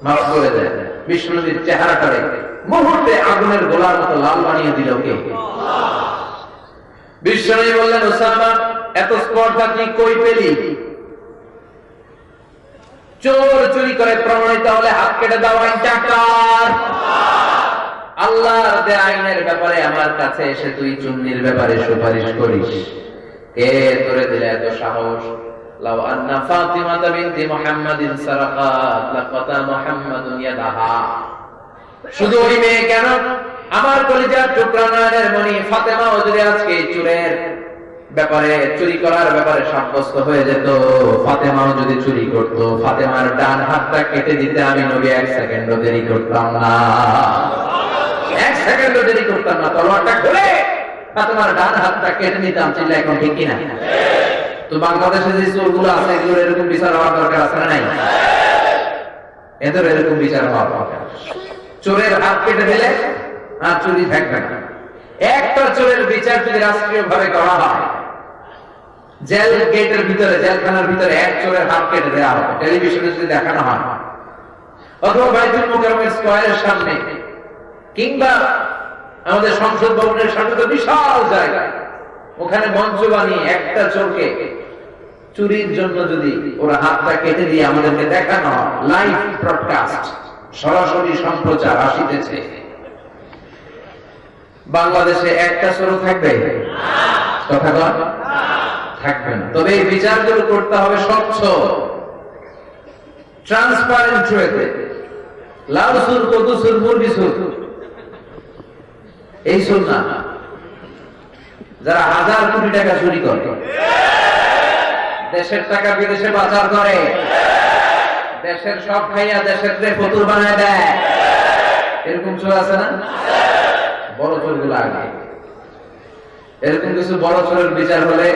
S1: মাফ করে দেন। বিশ্বনবীর চেহারাটারে মুহূর্তে আগুনের গোলার মতো লাল বানিয়ে দিল কে? বিশ্বনবী বললেন, উসামা এত স্পর্ধা তুই কই পেলি? চোর চুরি করে প্রমাণিত হলে হাত কেটে দাও, আইনটা কার? আল্লাহর যে আইনের ব্যাপারে আমার কাছে এসে তুই চুন্নির ব্যাপারে সুপারিশ করিস, কে তোরে দিলে এত সাহস? লাউ আন্না ফাতিমা বিনতি মুহাম্মাদিন সারাকাত লাকাতা মুহাম্মাদুন ইয়াদাহা। শুধু ওই মেয়ে কেন, আমার কলিজার টুকরা নয়নের মণি ফাতেমাও যদি আজকে চুরের ব্যাপারে, চুরি করার ব্যাপারে সাব্যস্ত হয়ে যেত, ফাতেমাও যদি চুরি করত, ফাতেমার ডান হাতটা কেটে দিতে আমি নবী 1 সেকেন্ডও দেরি করতাম না। 1 সেকেন্ডও দেরি করতাম না, তলোয়ারটা খুলে ফাতেমার ডান হাতটা কেটে নিতাম। চিল্লা এখন ঠিক কিনা? তো বাংলাদেশে যে চোরগুলো আছে এগুলোর এরকম বিচার হওয়ার দরকার আছে না নাই? এদের এরকম বিচার হওয়ার দরকার। চোরের হাত কেটে দিলে আর চুরি থাকবে না। একটা চোরের বিচার যদি রাষ্ট্রীয় ভাবে করা হয়, জেল গেটের ভিতরে, জেলখানার ভিতরে এক চোরের হাত কেটে দেওয়া হবে, টেলিভিশনে যদি দেখানো হয়, অথবা বাইতুল মুকাররমের স্কয়ারের সামনে কিংবা আমাদের সংসদ ভবনের সামনে তো বিশাল জায়গা, ওখানে মঞ্চ বানিয়ে একটা চোরকে চুরির জন্য যদি ওরা হাতটা কেটে দিয়ে আমাদেরকে দেখানো হয়, লাইভ ব্রডকাস্ট, সরাসরি সম্প্রচার আসিতেছে, বাংলাদেশে একটা চোর থাকবে? কথা বল, থাকবে না। তবে এই বিচারগুলো করতে হবে স্বচ্ছ, ট্রান্সপারেন্ট ওয়েতে। লাউ সুর, কদু সুর, মুরগি সুর, এই সুর না। যারা 1000 কোটি টাকা চুরি করে, দেশের টাকা বিদেশে পাচার করে, দেশের সব খাইয়া দেশের ফতুর বানায় দেয়, এরকম চোর আছে না? বড় চোরগুলো আগে। এরকম কিছু বড় চোরের বিচার হলে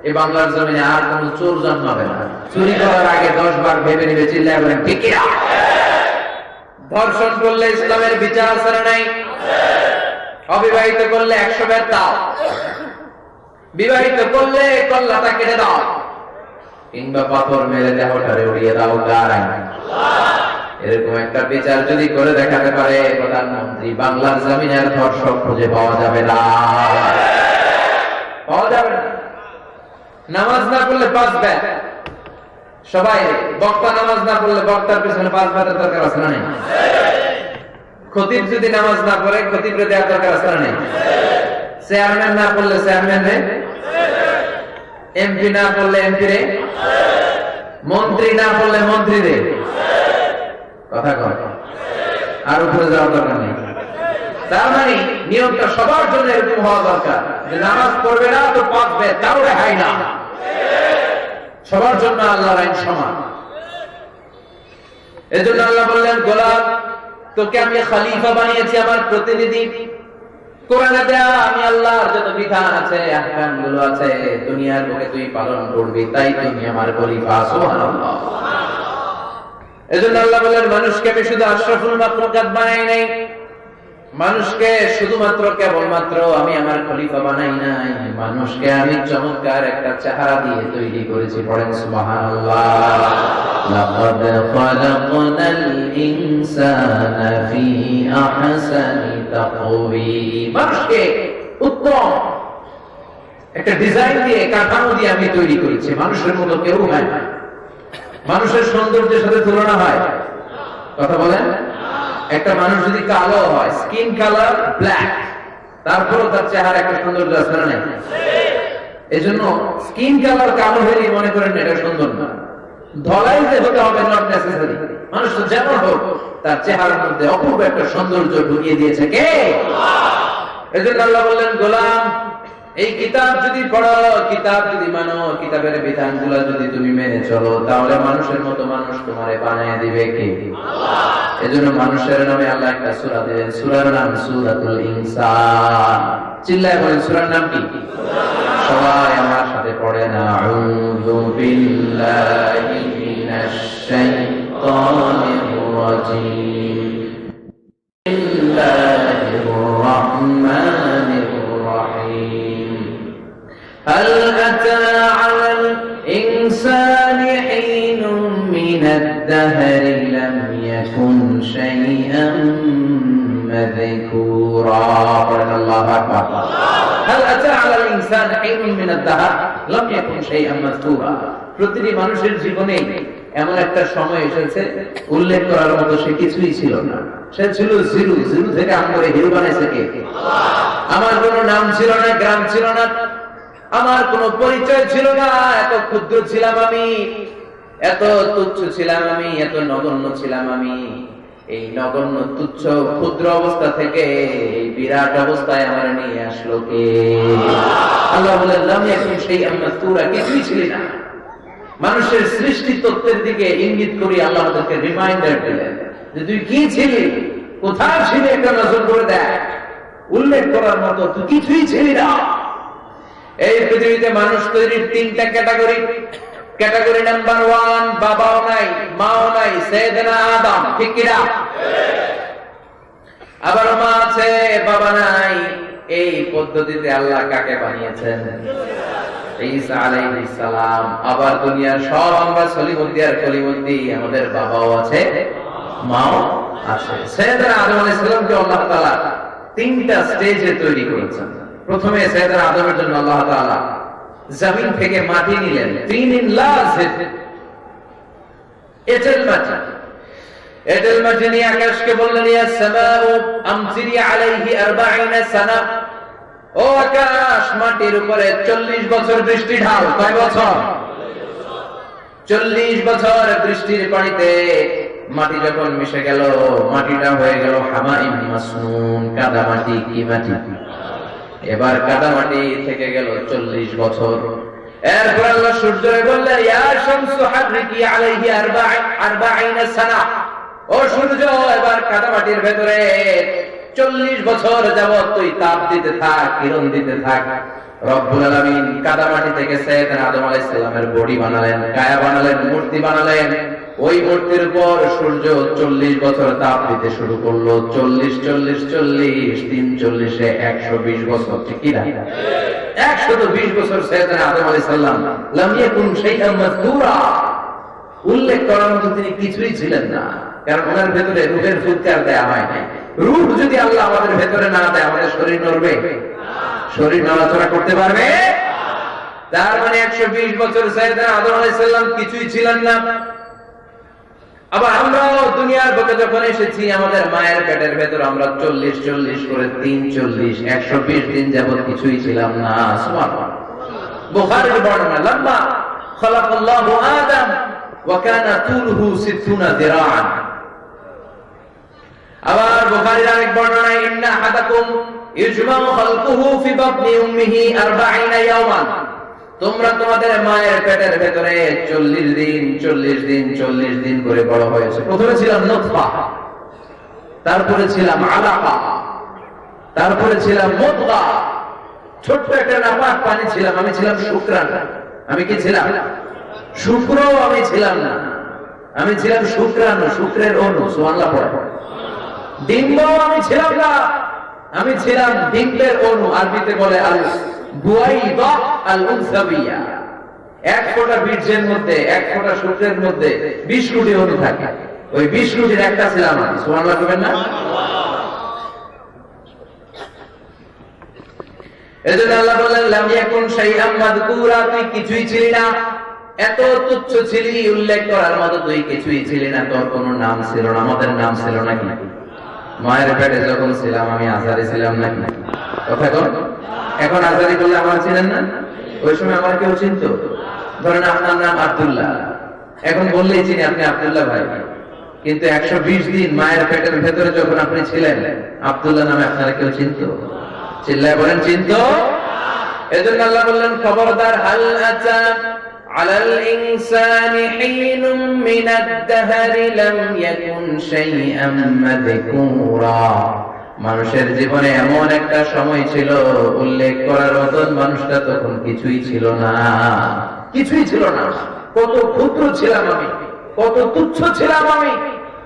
S1: এই বাংলার জমিনে আর কোন চোর জন্মাবে না। চুরি করার আগে 10 বার ভেবে নিবে, চিল্লায় বলেন ঠিক কিনা? ধর্ষণ করলে ইসলামের বিচার আছে না নাই? অবিবাহিত করলে 100 বার দাও, বিবাহিত করলে কল্লাটা কেটে দাও, কিংবা পাথর মেরে দেহটারে উড়িয়ে দাও। কার আইন? এরকম একটা বিচার যদি করে দেখাতে পারে প্রধানমন্ত্রী, বাংলার জমিনের ধর্ষক খুঁজে পাওয়া যাবে না, পাওয়া যাবে না। নামাজ না পড়লে 5 বেত, সবাই বক্তা নামাজ না পড়লে বক্তার পিছনে 5 বেতের দরকার আছে না নেই? খতিব যদি নামাজ না পড়ে খতিবরে দেওয়ার দরকার আছে না নেই? চেয়ারম্যান না পড়লে চেয়ারম্যান রে, এমপি না পড়লে এমপি রে, মন্ত্রী না পড়লে মন্ত্রী রে। কথা কয়, আর উপরে যাওয়ার দরকার নেই। তার মানে নিয়মটা সবার জন্য এরকম হওয়া দরকার যে নামাজ পড়বে না তো 5 বেত, তাও রেহাই না। সবার জন্য আল্লাহর আইন সমান। এজন্য আল্লাহ বললেন, গোলাম তোকে আমি খলিফা বানিয়েছি, আমার প্রতিনিধি। কোরআনে দেয়া আমি আল্লাহর যত বিধান আছে, আহকাম গুলো আছে, দুনিয়ার বুকে তুই পালন করবি, তাই তুমি আমার খলিফা। সুবহানাল্লাহ। এজন্য আল্লাহ বললেন, মানুষকে আমি শুধু আশরাফুল মাখলুকাত বানাই নাই, মানুষকে শুধুমাত্র কেবলমাত্র আমি আমার খলিফা বানাই নাই, মানুষকে আমি চমৎকার একটা চেহারা দিয়ে তৈরি করেছি। পড়েন সুবহানাল্লাহ। লাকাদ খালাকনাল ইনসানা ফি আহসানি তাকওয়িম। মানুষকে উত্তম একটা ডিজাইন দিয়ে, কাঠামো দিয়ে আমি তৈরি করেছি। মানুষের মতো কেউ হয় না, মানুষের সৌন্দর্যের সাথে তুলনা হয়? কথা বলেন। একটা মানুষ যদি কালো হয়, স্কিন কালার ব্ল্যাক, তারপরও তার চেহারা একটা সৌন্দর্য আছে না নাই? এজন্য স্কিন কালার কালো হলে মনে করেন এটা সুন্দর না। ধলাই যে হতে হবে নট নেসেসারি। মানুষ তো যেমন হোক তার চেহারার মধ্যে অপূর্ব একটা সৌন্দর্য ঢুকিয়ে দিয়েছে কে? এজন্য আল্লাহ বললেন, গোলাম এই কিতাব যদি পড়ো, কিতাব যদি মানো, কিতাবের বিধানগুলো যদি তুমি মেনে চলো, তাহলে মানুষের মতো মানুষ তোমারে বানিয়ে দিবে কে? আল্লাহ। এজন্য মানুষের নামে আল্লাহ একটা সূরা দিলেন, সূরার নাম সূরাতুল ইনসান। চিল্লায় বলেন সূরার নাম কি? সবাই আমার সাথে পড়েন, আউযু বিল্লাহি মিনাশ শাইতানির রাজীম, বিসমিল্লাহির রাহমানির রাহিম। هل أتى على الإنسان حين من الدهر لم يكن شيئا مذكورا. الله أكبر. هل أتى على الإنسان حين من الدهر لم يكن شيئا مذكورا. প্রতিটি মানুষের জীবনে এমন একটা সময় এসেছে উল্লেখ করার মতো সে কিছুই ছিল না। সে ছিল জিরো, জিরো থেকে আমাকে হিরো বানাইছে কে? আমার কোনো নাম ছিল না, গ্রাম ছিল না, আমার কোনো পরিচয় ছিল না। এত ক্ষুদ্র ছিলাম আমি, এত তুচ্ছ ছিলাম আমি, এত নগণ্য ছিলাম আমি। এই নগণ্য তুচ্ছ ক্ষুদ্র অবস্থা থেকে এই বিরাট অবস্থায় আমার নিয়ে আসলো কে? আল্লাহ বলেন লাম ইয়াকুন শাইআন মাযকুরা, কিছুই ছিল না। মানুষের সৃষ্টি তত্ত্বের দিকে ইঙ্গিত করে আল্লাহ আমাদেরকে রিমাইন্ডার দিলেন যে তুই কি ছিলি, কোথায় ছিলি, একটা নজর করে দেখ। উল্লেখ করার মতো তুই কিছুই ছিলি না। এই পৃথিবীতে মানুষ তৈরির তিনটা ক্যাটাগরি। ক্যাটাগরি নাম্বার 1, বাবাও নাই, মাও নাই, সাইয়েদনা আদম, ঠিক কি না? আবার মা আছে, বাবা নাই। এই পদ্ধতিতে আল্লাহ কাকে বানিয়েছেন? ঈসা আলাইহিস সালাম। আবার দুনিয়ার সব আমরা সলিমুদ্দি আর কলিমুদ্দি, আমাদের বাবাও আছে, মাও আছে। সাইয়েদনা আদম আলাইহিস সালামকে আল্লাহ তাআলা তিনটা স্টেজে তৈরি করেছেন। প্রথমে সাইয়েদনা আদমের জন্য আল্লাহ তাআলা জমিন থেকে মাটি নিলেন, এঁটেল মাটি নিয়ে আকাশকে বললেন ইয়া সামাউ আমতিরি আলাইহি 40 সানা। ও আকাশ, মাটির উপরে 40 বছর বৃষ্টি ঢাল। কয় বছর? 40 বছর বৃষ্টির পানিতে মাটি যখন মিশে গেল, মাটিটা হয়ে গেল হামাইম মাসনুন, কাদা মাটি। কি মাটি? এবার কাদা মাটি থেকে গেল 40 বছর। এরপর আল্লাহ সূর্যকে বললেন ইয়া শামসু হাররিকি আলাইহি 40 সানা। ও সূর্য, এবার কাদা মাটির ভেতরে 40 বছর যাবত তুই তাপ দিতে থাক, কিরণ দিতে থাক। রব্বুল আলামিন কাদা মাটি থেকে সাইয়েদনা আদম আলাইহিস সালামের বডি বানালেন, কায়া বানালেন, মূর্তি বানালেন। ওই মূর্তির উপর সূর্য 40 বছর তাপ দিতে শুরু করলো। 40 40 40 3 40 120 বছর, ঠিক কি না? 120 বছর সাইয়েদনা আদম আলাইহিস সালাম লাম ইয়াকুন শাইআন মাযকুরা, উল্লেখ করার মতো তিনি কিছুই ছিলেন না। কারণ ওনার ভেতরে রূহের ফুৎকার দেয়া হয় নাই। রূহ যদি আল্লাহ আমাদের ভেতরে না দেয়, আমাদের শরীর নড়বে? শরীর নড়াচড়া করতে পারবে? তার মানে 120 বছর সাইয়েদনা আদম আলাইহিস সালাম কিছুই ছিলেন না। আবার আমরাও দুনিয়ার বুকে যখন এসেছি, আমাদের মায়ের পেটের ভেতর আমরা 40 40 করে 3 40 120 দিন যাবত কিছুই ছিলাম না। সুবহানাল্লাহ। বুখারীর বর্ণনা, লাম্মা খালাকাল্লাহু আদম ওয়া কানা তুলুহু 60 দিরাআন। আবার বুখারীর আরেক বর্ণনা, ইন্না আহাদাকুম ইজমাউ খালকুহু ফি বাতনি উম্মিহি 40 ইয়াওমান। তোমরা তোমাদের মায়ের পেটের ভেতরে 40 দিন 40 দিন 40 দিন করে বড় হয়েছে। প্রথমে ছিলাম নুতফা, তারপরে ছিলাম আলাকা, তারপরে ছিলাম মুদগা, ছোট্ট একটা নাপাক পানি ছিলাম। আমি ছিলাম শুক্রাণু। আমি কি ছিলাম? শুক্র আমি ছিলাম না, আমি ছিলাম শুক্রাণু, শুক্রের অণু। সুবহানাল্লাহ পড়ে। ডিম্ব আমি ছিলাম না, আমি ছিলাম ডিম্বের অণু। আরবিতে বলে আল বুয়াইদা আল উনসাবিয়া। এক ফোঁটা বীর্যের মধ্যে, এক ফোঁটা শুক্রের মধ্যে 20 কোটি অণু থাকে। ওই 20 কোটির একটা ছিলাম আমি। সুবহানাল্লাহ বলবেন না? এজন্য আল্লাহ বললেন লাম ইয়াকুন শাইআন মাযকুরা, তুই কিছুই ছিলি না, এত তুচ্ছ ছিলি, উল্লেখ করার মতো তুই কিছুই ছিলি না। তোর কোনো নাম ছিল না। আমাদের নাম ছিল নাকি? মায়ের পেটে যখন ছিলাম আমি আজারি ছিলাম নাকি? কথা কর। এখন আজারি বললে আমার ছিলেন না? ওই সময় আমার কেউ চিনত? ধরেন আপনার নাম আব্দুল্লাহ, এখন বললেই চিনি আপনি আব্দুল্লাহ ভাই। কিন্তু 120 দিন মায়ের পেটের ভেতরে যখন আপনি ছিলেন, আব্দুল্লাহ নামে আপনারা কেউ চিনত? চিল্লায় বলেন চিনত? এজন্য আল্লাহ বললেন খবরদার, হাল আতা আলাল ইনসানি হিনুম মিনাদ দাহরি লাম ইয়াকুন শাইআন মাযকুরা। মানুষের জীবনে এমন একটা সময় ছিল, উল্লেখ করার মতো মানুষটা তখন কিছুই ছিল না, কিছুই ছিল না। কত ক্ষুদ্র ছিলাম আমি, কত তুচ্ছ ছিলাম আমি,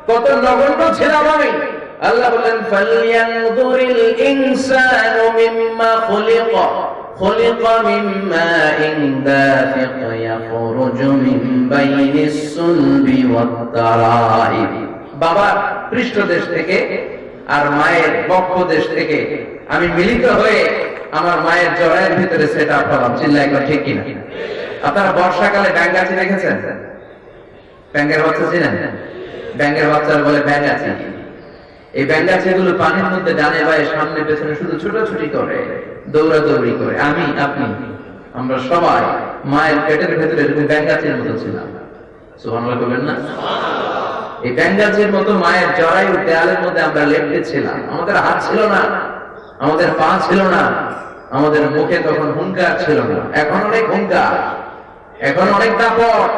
S1: কত নগণ্য ছিলাম আমি। আল্লাহ বলেন ফালইয়ানযুরিল ইনসানু মিম্মা খুলিকা খুলিকা মিম্মা দাফিক ইয়াখরুজু মিন বাইনিস সুলবি ওয়াত তারাইব। বাবার পৃষ্ঠদেশ থেকে আর মায়ের বক্ষদেশ থেকে আমি মিলিত হয়ে আমার মায়ের জরায়ের ভিতরে সেটআপ হলাম। চিল্লায় একবার ঠিক কিনা? আপনারা বর্ষাকালে ডাঙ্গাছি দেখেছেন? ব্যাঙের বাচ্চা চিনেন? ব্যাঙের বাচ্চার বলে ব্যাঙাচি। এই ব্যাঙাচিগুলো পানির মধ্যে ডানে বায়ে সামনে পেছনে শুধু ছুটোছুটি করে, দৌড়াদৌড়ি করে। আমি আপনি আমরা সবাই মায়ের পেটের ভেতরে এরকম ব্যাঙাচির মতো ছিলাম। সুবহানাল্লাহ বলবেন না? এই ব্যাঙাচির মতো মায়ের জরায়ু দেয়ালের মধ্যে আমরা লেপ্টে ছিলাম। আমাদের হাত ছিল না, আমাদের পা ছিল না, আমাদের মুখে তখন হুঙ্কার ছিল না। এখন অনেক হুঙ্কার, এখন অনেক দাপট,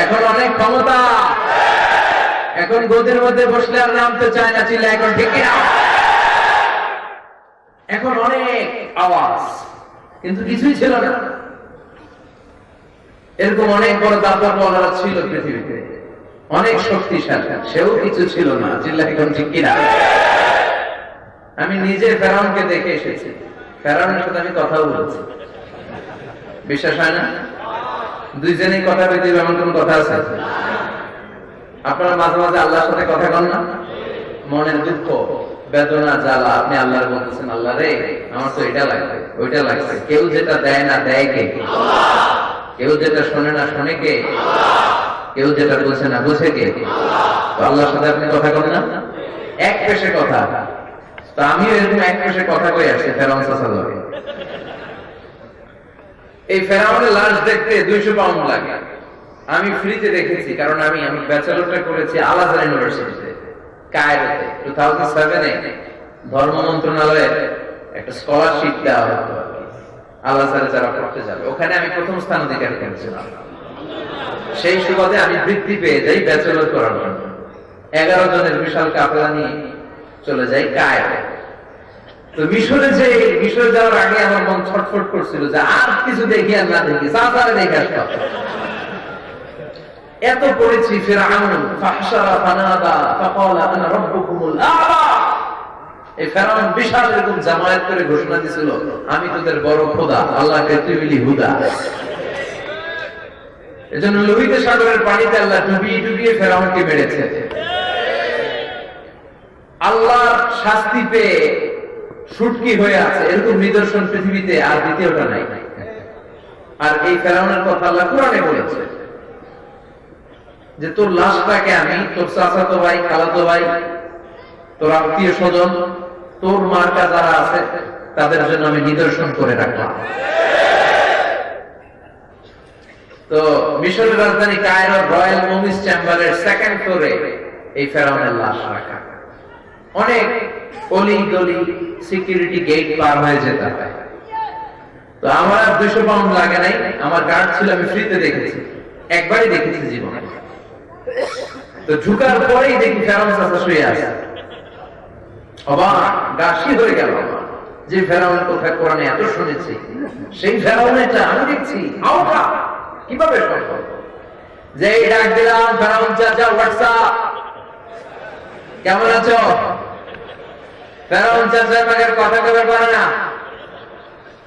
S1: এখন অনেক ক্ষমতা, এখন গদির মধ্যে বসলে আর নামতে চায় না, চিল্লা এখন ঠিক না? এখন অনেক আওয়াজ, কিন্তু কিছুই ছিল না। এরকম অনেক বড় দাপট বলারা ছিল পৃথিবীতে, অনেক শক্তিশালী, সেও কিছু ছিল না, চিল্লা এখন ঠিক কিনা? আমি নিজে ফেরাউনকে দেখে এসেছি, ফেরাউনের সাথে আমি কথাও বলেছি। বিশ্বাস হয় না? দুইজনেই কথা বলতে এমন কোন কথা আছে? আপনারা মাঝে মাঝে আল্লাহর সাথে কথা বলেন না? মনের দুঃখ, বেদনা, জ্বালা, আপনি আল্লাহর বলতেছেন, আল্লাহ রে আমার তো এটা লাগবে, ওইটা লাগবে। কেউ যেটা দেয় না দেয় কে? কেউ যেটা শোনে না শোনে কে? কেউ যেটা বুঝে না বুঝে কে? তো আল্লাহর সাথে আপনি কথা বলেন না? এক পেশে কথা। তো আমিও এরকম এক পেশে কথা কই আসছি ফেরাউন চাচা। এই ফেরাউনের লাশ দেখতে 200 পাউন্ড লাগে। আমি ফ্রিতে দেখেছি, কারণ আমি ব্যাচেলরটা করেছি আল আজহার ইউনিভার্সিটিতে কায়রোতে। 2007-এ ধর্ম মন্ত্রণালয়ের একটা স্কলারশিপ দেওয়া হতো আল আজহারে যারা পড়তে যাবে, ওখানে আমি প্রথম স্থান অধিকার করেছিলাম। সেই সুবাদে আমি বৃত্তি পেয়ে যাই ব্যাচেলর করার জন্য। 11 জনের বিশাল কাফেলা নিয়ে চলে যাই কায়রো। তো মিশরে যাওয়ার আগে আমার মন ছটফট করছিল যে আর কিছু দেখি আর না দেখি, চাচারে দেখে আসতাম। এত পড়েছি ফিরআউন ফাহশারা ফানাদা ফাকালা আনা রাব্বুকুমুল আ'লা। এই ফিরআউন বিশাল এরকম জামায়াত করে ঘোষণা দিছিল, আমি তোদের বড় খোদা, আল্লাহকে তুই বলি হুদা। এজন্য লোহিত সাগরের পানিতে আল্লাহ ডুবিয়ে ফিরআউনকে মেরেছে। আল্লাহর শাস্তি পেয়ে শুটকি হয়ে আছে এরকম নিদর্শন পৃথিবীতে আর দ্বিতীয়টা নাই। আর এই ফেরাউনের কথা আল্লাহ কোরআনে বলেছে যে তোর লাশটাকে আমি তোর চাচাতো ভাই, খালাতো ভাই, তোর আত্মীয় স্বজন, তোর মার্কা যারা আছে তাদের জন্য আমি নিদর্শন করে রাখলাম। তো মিশরের রাজধানী কায়রোর রয়্যাল মুমিস চেম্বারের 2nd ফ্লোরে এই ফেরাউনের লাশ রাখা। অনেক অলি গলি সিকিউরিটি গেট পার হয়ে যেতে হয়। তো আমার আর 200 পাউন্ড লাগে নাই, আমার গার্ড ছিল, আমি ফ্রিতে দেখেছি, একবারই দেখেছি জীবনে। তো ঢুকার পরেই দেখি ফেরাউন চাচা শুয়ে আছে। অবাক গাছি হয়ে গেল যে ফেরাউনের কথা কোরআনে এত শুনেছি, সেই ফেরাউনটা আমি দেখছি আওটা কিভাবে সম্ভব? যে ডাক দিলাম, ফেরাউন চাচা হোয়াটসঅ্যাপ, কেমন আছো? ফেরাউন চাচা আমাকে কথা কইতে পারে না,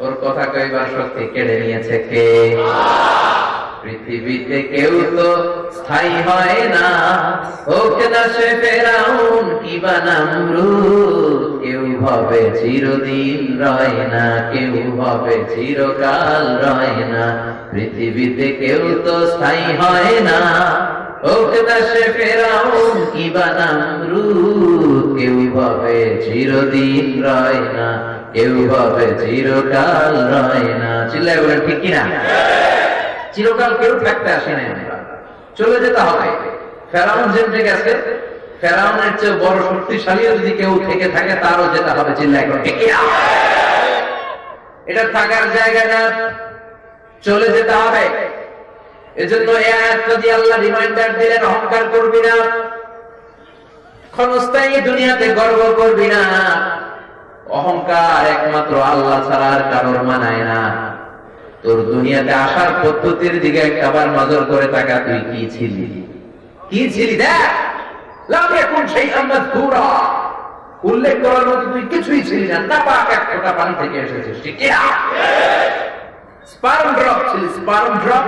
S1: ওর কথা কইবার শক্তি কেড়ে নিয়েছে কে? পৃথিবীতে কেউ তো স্থায়ী হয় না, হোক না সে ফেরাউন কিবা নমরুদ। কেউ ভাবে চিরদিন রয় না, কেউ ভাবে চিরকাল রয় না। পৃথিবীতে কেউ তো স্থায়ী হয় না, হোক না সে ফেরাউন কিবা নমরুদ। কেউ ভাবে চিরদিন রয় না, কেউ ভাবে চিরকাল রয় না। চিল্লায় বলেন ঠিক কিনা? চিরকাল কেউ থাকতে আসে না, আমরা চলে যেতে হবে। ফেরাউন যেতে গেছে, ফেরাউনের চেয়ে বড় শক্তিশালীও যদি কেউ থেকে থাকে তারও যেতে হবে। চিল্লায় বলেন ঠিক কিনা? এটা থাকার জায়গা না, চলে যেতে হবে। এজন্য এই আয়াতটা দিয়ে আল্লাহ রিমাইন্ডার দিলেন, অহংকার করবি না, ক্ষণস্থায়ী দুনিয়াতে গর্ব করবি না। অহংকার একমাত্র আল্লাহ ছাড়া আর কারোর মানায় না। তোর দুনিয়াতে আসার পদ্ধতির দিকে একবার নজর করে তাকা, তুই কি ছিলি? কি ছিলি দেখ। লাম ইয়াকুন শাইআন মাযকুরা, উল্লেখ করার মতো তুই কিছুই ছিলি না। নাপাক এক ফোঁটা পানি থেকে এসেছিস, ঠিক কি না? স্পার্ম ড্রপ ছিলি, sperm drop,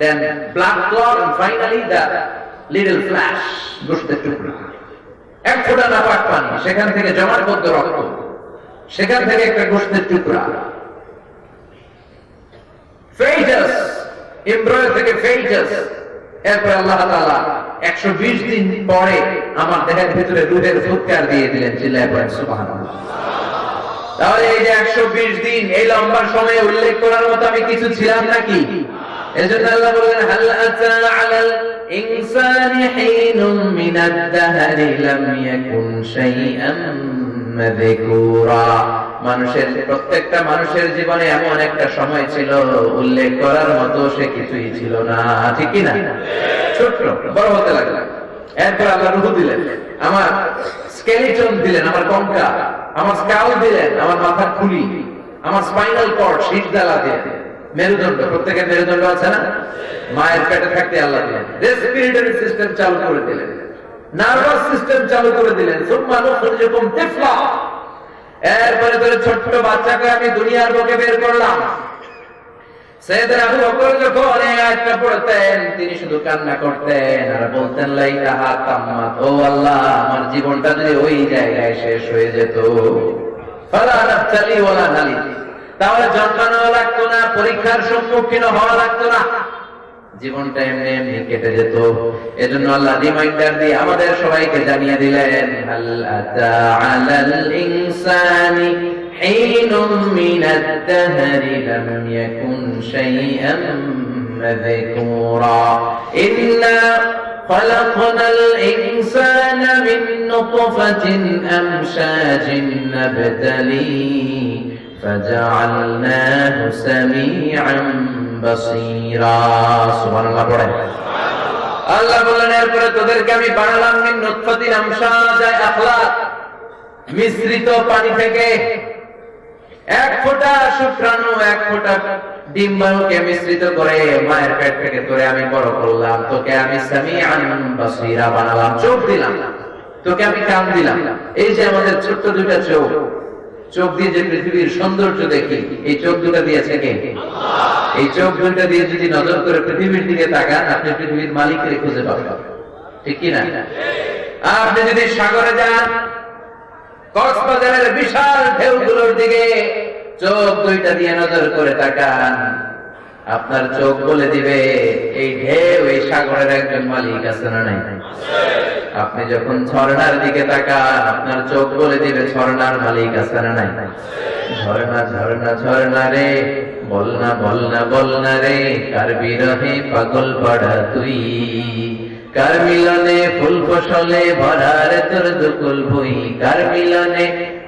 S1: then blood clot, and finally the little flash, গোশতের টুকরা। এক ফোঁটা নাপাক পানি, সেখান থেকে জমাটবদ্ধ রক্ত, সেখান থেকে একটা গোশতের টুকরা। ফেটাস, এমব্রয়ো থেকে ফেটাস, এরপর আল্লাহ তাআলা 120 দিন পরে আমার দেহের ভিতরে রূহের ফুৎকার দিয়ে দিলেন। চিল্লায়ে পড়েন সুবহানাল্লাহ। তাহলে এই যে 120 দিন, এই লম্বা সময়ে উল্লেখ করার মতো আমি কিছু ছিলাম নাকি? এজন্য আল্লাহ বলেন, হাল আতা আলাল ইনসানি হিনুম মিনাদ দাহরি লাম ইয়াকুন শাইআন মাযকুরা। মানুষের প্রত্যেকটা মানুষের জীবনে এমন একটা সময় ছিল উল্লেখ করার মতো সে কিছুই ছিল না, ঠিক কি না? ছোট বড় হতে লাগলো। এরপর আল্লাহ রূহ দিলেন, আমার স্কেলিটন দিলেন, আমার কঙ্কা, আমার স্কাল দিলেন, আমার মাথার খুলি, আমার স্পাইনাল কর্ড, শীতদালা দিয়ে মেরুদণ্ড, প্রত্যেকের মেরুদণ্ড আছে না? মায়ের পেটে থাকতে আল্লাহ দিলেন। রেসপিরেটরি সিস্টেম চালু করে দিলেন, নার্ভাস সিস্টেম চালু করে দিলেন। সুম্মা নুখরিজুকুম তিফলা। এরপরে ধরে ছোট্ট বাচ্চাকে আমি দুনিয়ার বুকে বের করলাম। সাইয়েদনা আবু বকর যখন এই আয়াতটা পড়তেন তিনি শুধু কান্না করতেন আর বলতেন, লাইলাহা তাম্মাত, ও আল্লাহ আমার জীবনটা যদি ওই জায়গায় শেষ হয়ে যেত, ফালা নাফতালি ওয়ালা নালি, তাহলে জন্মানো লাগতো না, পরীক্ষার সম্মুখীন হওয়া লাগতো না, জীবনটা এমনি এমনি কেটে যেত। এজন্য আল্লাহ রিমাইন্ডার দিয়ে আমাদের সবাইকে জানিয়ে দিলেন, হাল আতা আলাল ইনসানি হিনুম মিনাদ দাহরি লাম ইয়াকুন শাইআন মাযকুরা ইন্না খালাকনাল ইনসানা মিন নুতফাতিন আমশাজিন নাবতালিহি ফাজআলনাহু সামিআন বাসীরা। সুবহানাল্লাহ পড়েন। আল্লাহ বলেন, এরপরে তোদেরকে আমি বানালাম মিন নুতফাতিন আমশাজাই আখলাক, মিশ্রিত পানি থেকে। এক ফোঁটা শুক্রাণু, এক ফোঁটা ডিম্বাণুকে মিশ্রিত করে মায়ের পেট থেকে তোরে আমি বড় করলাম। তোকে আমি সামিআন বাসীরা বানালাম, চোখ দিলাম, তোকে আমি কান দিলাম। এই যে আমাদের ছোট্ট দুইটা চোখ, চোখ দিয়ে যে পৃথিবীর সৌন্দর্য দেখি, এই চোখ দুটা দিয়েছে কে? এই চোখ দুটা দিয়ে যদি নজর করে পৃথিবীর দিকে তাকান, আপনি পৃথিবীর মালিককে খুঁজে পাবেন, ঠিক কি না? আপনি যদি সাগরে যান, কক্সবাজারের বিশাল ঢেউগুলোর দিকে চোখ দুইটা দিয়ে নজর করে তাকান, আপনার চোখ বলে দিবে এই ঢেউ, এই সাগরের একজন মালিক আছে না নাই? আপনি যখন ঝর্ণার দিকে তাকান, আপনার চোখ বলে দিবে ঝর্ণার মালিক আছে না নাই? ঝর্ণা ঝর্ণা ঝর্ণা রে, বলনা বলনা বলনা রে, কার বিরহে পাগল পড়া তুই, কার মিলনে ফুল ফসলে ভরার তোর দুকুল ভুই, কার মিলনে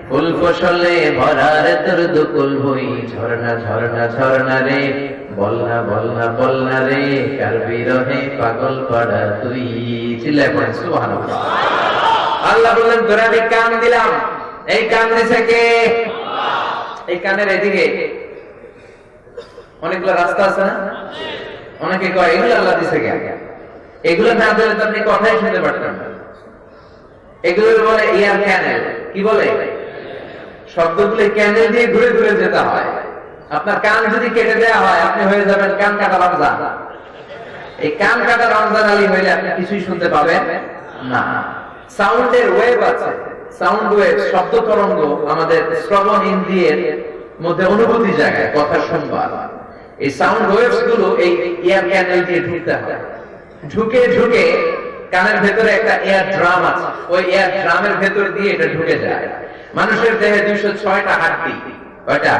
S1: ফুল ফসলে ভরার তোর দুকুল ভুই, ঝর্ণা ঝর্ণা ঝর্ণা রে, বলনা বলনা বলনা রে, কার বিরহে পাগল পড়া তুই। চিল্লায় পড়েন সুবহানাল্লাহ। আল্লাহ বললেন, তোরা আমি কান দিলাম। এই কান দিছে কে? এই কানের এদিকে অনেকগুলো রাস্তা আছে না? অনেকে কয় এগুলো আল্লাহ দিছে কে? এগুলো না দিলে তো আপনি কথাই শুনতে পারতেন না। এগুলো বলে ইয়ার ক্যানেল। কি বলে? শব্দগুলো ক্যানেল দিয়ে ঘুরে ঘুরে যেতে হয়। আপনার কান যদি কেটে দেওয়া হয়, আপনি হয়ে যাবেন কান কাটা রমজান। এই কান কাটা রমজান আলী হইলে আপনি কিছুই শুনতে পাবেন না। সাউন্ডের ওয়েভ আছে, সাউন্ড ওয়েভ, শব্দ তরঙ্গ আমাদের শ্রবণ ইন্দ্রিয়ের মধ্যে অনুভূতি জায়গায় কথা শুনবার। এই সাউন্ড ওয়েভস গুলো এই এয়ার ক্যানেল দিয়ে ঢুকতে হয়। ঢুকে ঢুকে কানের ভেতরে একটা এয়ার ড্রাম আছে, ওই এয়ার ড্রামের ভেতর দিয়ে এটা ঢুকে যায়। মানুষের দেহে 206টা হাড়। কয়টা?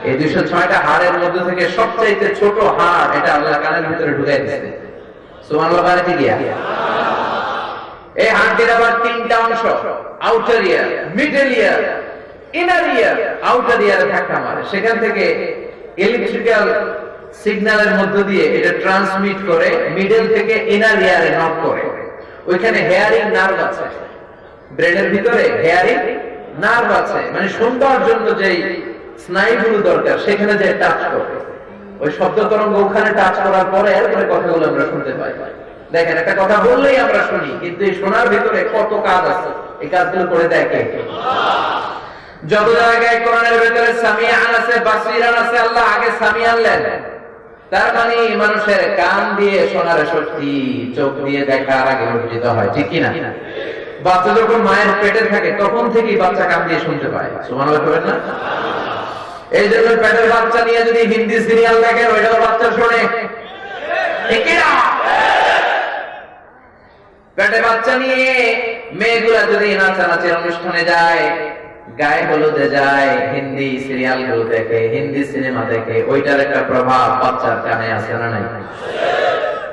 S1: এই 206টা হাড়ের মধ্যে থেকে সবচাইতে ছোট হাড় এটা আল্লাহ কানের ভিতরে ঢুকাই দিয়েছে। সুবহানাল্লাহ বাড়িতে গিয়া এই হাড়টির আবার 3টা অংশ, আউটার ইয়ার, মিডল ইয়ার, ইনার ইয়ার। আউটার ইয়ারে ধাক্কা মারে, সেখান থেকে ইলেকট্রিক্যাল সিগন্যালের মধ্য দিয়ে এটা ট্রান্সমিট করে মিডল থেকে ইনার ইয়ারে নক করে। ওইখানে হেয়ারিং নার্ভ আছে, ব্রেনের ভিতরে হেয়ারিং নার্ভ আছে, মানে শুনবার জন্য যেই স্নায়ুগুলো দরকার সেখানে যে টাচ করে, ওই শব্দ তরঙ্গ ওখানে টাচ করার পরে এরপরে কথাগুলো আমরা শুনতে পাই। দেখেন, একটা কথা বললেই আমরা শুনি, কিন্তু এই শোনার ভিতরে কত কাজ আছে, এই কাজগুলো করে দেয় কে? যত জায়গায় কোরআনের ভিতরে সামিআন আছে, বাসীরান আছে, আল্লাহ আগে সামিআন লেন। তার মানে মানুষের কান দিয়ে শোনার শক্তি চোখ দিয়ে দেখার আগে অর্জিত হয়, ঠিক কিনা? বাচ্চা যখন মায়ের পেটে থাকে তখন থেকেই বাচ্চা কান দিয়ে শুনতে পায়। সুবহানাল্লাহ বলেন না? এই জন্য পেটের বাচ্চা নিয়ে যদি হিন্দি সিরিয়াল দেখেন, ওইটাও বাচ্চা শোনে, ঠিক কিনা? পেটে বাচ্চা নিয়ে মেয়েগুলা যদি নাচানাচির অনুষ্ঠানে যায়, গায়ে হলুদে যায়, হিন্দি সিরিয়াল গুলো দেখে, হিন্দি সিনেমা দেখে, ওইটার একটা প্রভাব বাচ্চার কানে আছে না নাই?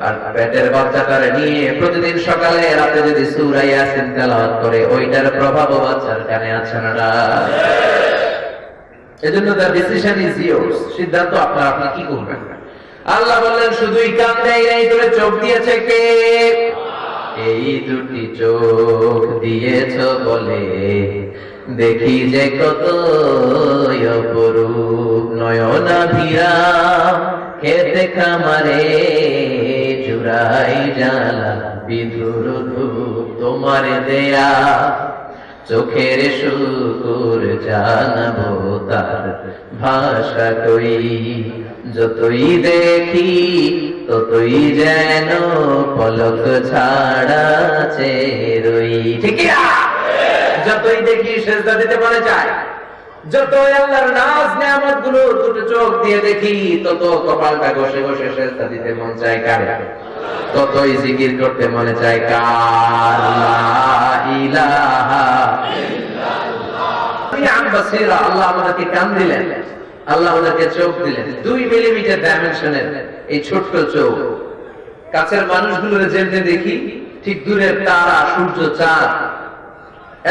S1: আর পেটের বাচ্চাটারে নিয়ে প্রতিদিন সকালে রাতে যদি সূরা ইয়াসিন তেলাওয়াত করে, ওইটার প্রভাবও বাচ্চার কানে আছে না? এজন্য দ্য ডিসিশন ইজ ইয়োর্স, সিদ্ধান্ত আপনার, আপনি কি করবেন। আল্লাহ বললেন শুধুই কান দেয় নাই, তোরে চোখ দিয়েছে কে? এই দুটি চোখ দিয়েছ বলে দেখি যে কত অপরূপ, নয়নাভিরা খেতে খামারে জুড়াই জ্বালা বিধুর ধূপ, তোমার দেয়া চোখের শুকুর জানাবো তার ভাষা কই, যতই দেখি ততই যেন পলক ছাড়া চেরই। ঠিক না? যতই দেখি সেজদা দিতে মনে চায়, যতই আল্লাহর নাজ নিয়ামত গুলো দুটো চোখ দিয়ে দেখি, তত কপালটা ঘষে ঘষে সেজদা দিতে মন চায় কার? ততই জিকির করতে মনে চায় কার? লা ইলাহা ইল্লাল্লাহ। আল্লাহ আমাদেরকে কান দিলেন, আল্লাহ আমাদেরকে চোখ দিলেন, 2 মিলিমিটার ডাইমেনশনের এই ছোট্ট চোখ। কাছের মানুষগুলোর যেমনি দেখি, ঠিক দূরের তারা, সূর্য, চাঁদ,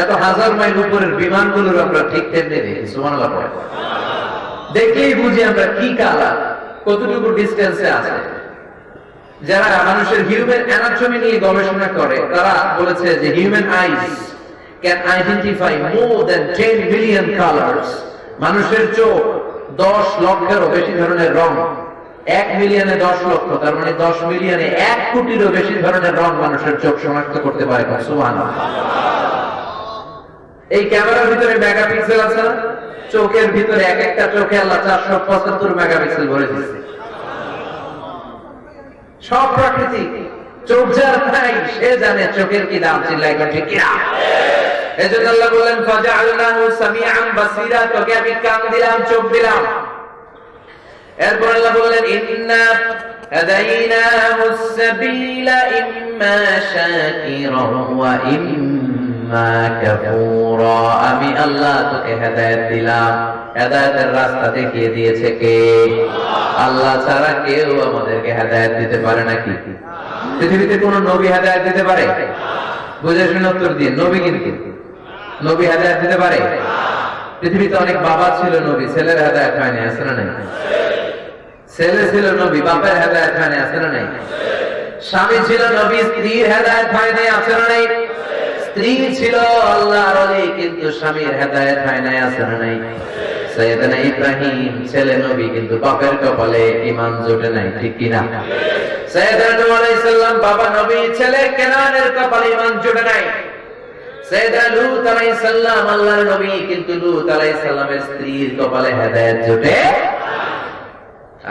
S1: এত হাজার মাইল উপরের বিমানগুলোর আমরা ঠিক তেমনি দেখি। সুবহানাল্লাহ। দেখলেই বুঝি আমরা কি কালার, কতটুকু ডিস্টেন্সে আছে। যারা মানুষের হিউম্যান অ্যানাটমি নিয়ে গবেষণা করে, তারা বলেছে যে human ice can identify more than 10 million colours. মানুষের চোখ 10 লক্ষেরও বেশি ধরনের রং, 1 মিলিয়নে 10 লক্ষ, তার মানে 10 মিলিয়নে 1 কোটিরও বেশি ধরনের রং মানুষের চোখ শনাক্ত করতে পারে। সুবহানাল্লাহ। এই ক্যামেরার ভিতরে মেগাপিক্সেল আছে না? চোখের ভিতরে এক একটা চোখে আল্লাহ 475 মেগাপিক্সেল ভরে দিয়েছে। সব প্রাকৃতিক। চোখ যার নাই সে জানে চোখের কি দাম। চিল্লাই ঠিক কিনা? এজন্য আল্লাহ বলেন ফাজআলনাহু সামিআন বাসীরা, তোকে আমি কান দিলাম, চোখ দিলাম। এরপর আল্লাহ বললেন ইন্না হাদাইনাহুস সাবিলা ইম্মা শাকিরান ওয়া ইম্মা কাফুরা। আমি আল্লাহ তোকে হেদায়েত দিলাম। হেদায়েতের রাস্তা দেখিয়ে দিয়েছে কে? আল্লাহ ছাড়া কেউ আমাদেরকে হেদায়েত দিতে পারে নাকি? পৃথিবীতে কোন নবী হেদায়েত দিতে পারে? বুঝে শুনে উত্তর দিয়ে। নবী কিন্তু নবী হেদায়েত দিতে পারে? পৃথিবীতে অনেক বাবা ছিল নবী, ছেলের হেদায়েত হয়নি, আছে না নাই? ছেলে ছিল নবী, বাপের হেদায়েত হয়নি, আছে না নাই? স্বামী ছিল নবী, স্ত্রীর হেদায়েত হয়নি, আছে না নাই? স্ত্রী ছিল আল্লাহর ওলি, কিন্তু স্বামীর হেদায়েত হয় নাই, আছে না নাই? সাইয়েদনা ইব্রাহিম ছেলে নবী, কিন্তু বাপের কপালে ঈমান জোটে নাই। ঠিক কি না? সাইয়েদনা নূহ আলাইহিস সালাম বাবা নবী, ছেলে কেনানের কপালে ঈমান জোটে নাই। সাইয়েদনা লূত আলাইহিস সালাম আল্লাহর নবী, কিন্তু লূত আলাইহিস সালামের স্ত্রীর কপালে হেদায়েত জোটে।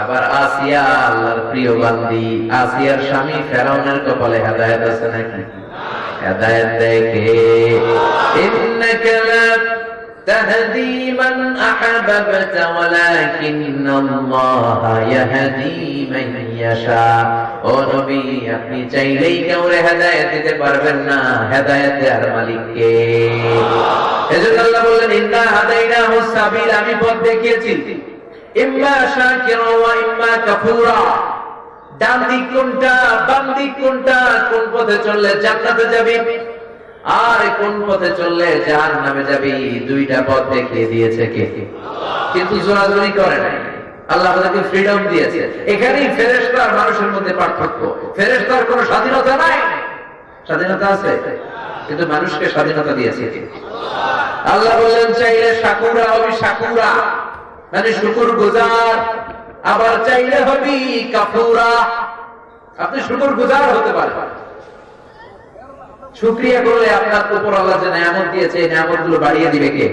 S1: আবার আসিয়া আল্লাহর প্রিয় বান্দি, আসিয়ার স্বামী ফেরাউনের কপালে হেদায়েত আছে নাকি? হেদায়েত দেখে ইন্নাকা লা তাহদি মান আহাবাবতা ওয়ালাকিন্নাল্লাহা ইয়াহদি মান ইয়াশা। ও নবী, আপনি চাইলেই কাউরে হেদায়েত দিতে পারবেন না, হেদায়েত দেওয়ার মালিক কে? এজন্য আল্লাহ বললেন ইন্না হাদাইনাহুস সাবিল, আমি পথ দেখিয়েছি, ইম্মা শাকিরা ওয়া ইম্মা কাফুরা। ডান দিক কোনটা, বাম দিক কোনটা, কোন পথে চললে জান্নাতে যাবি আর কোন পথে চললে জাহান্নামে যাবি, দুইটা পথ দেখিয়ে দিয়েছে কে? কিন্তু জোরাজুরি করে নাই। আল্লাহ আমাদেরকে ফ্রিডম দিয়েছে। এখানেই ফেরেশতা আর মানুষের মধ্যে পার্থক্য। ফেরেশতার কোনো স্বাধীনতা নাই, স্বাধীনতা আছে, কিন্তু মানুষকে স্বাধীনতা দিয়েছে আল্লাহ। বললেন চাইলে শাকুরা হবি, শাকুরা মানে শুকর গুজার, আবার চাইলে হবি কাফুরা, আপনি শুকর গুজার হতে পারেন। শুকরিয়া করলে আপনার উপর আল্লাহ যে নিয়ামত দিয়েছে, এই নিয়ামত গুলো বাড়িয়ে দিবে কে?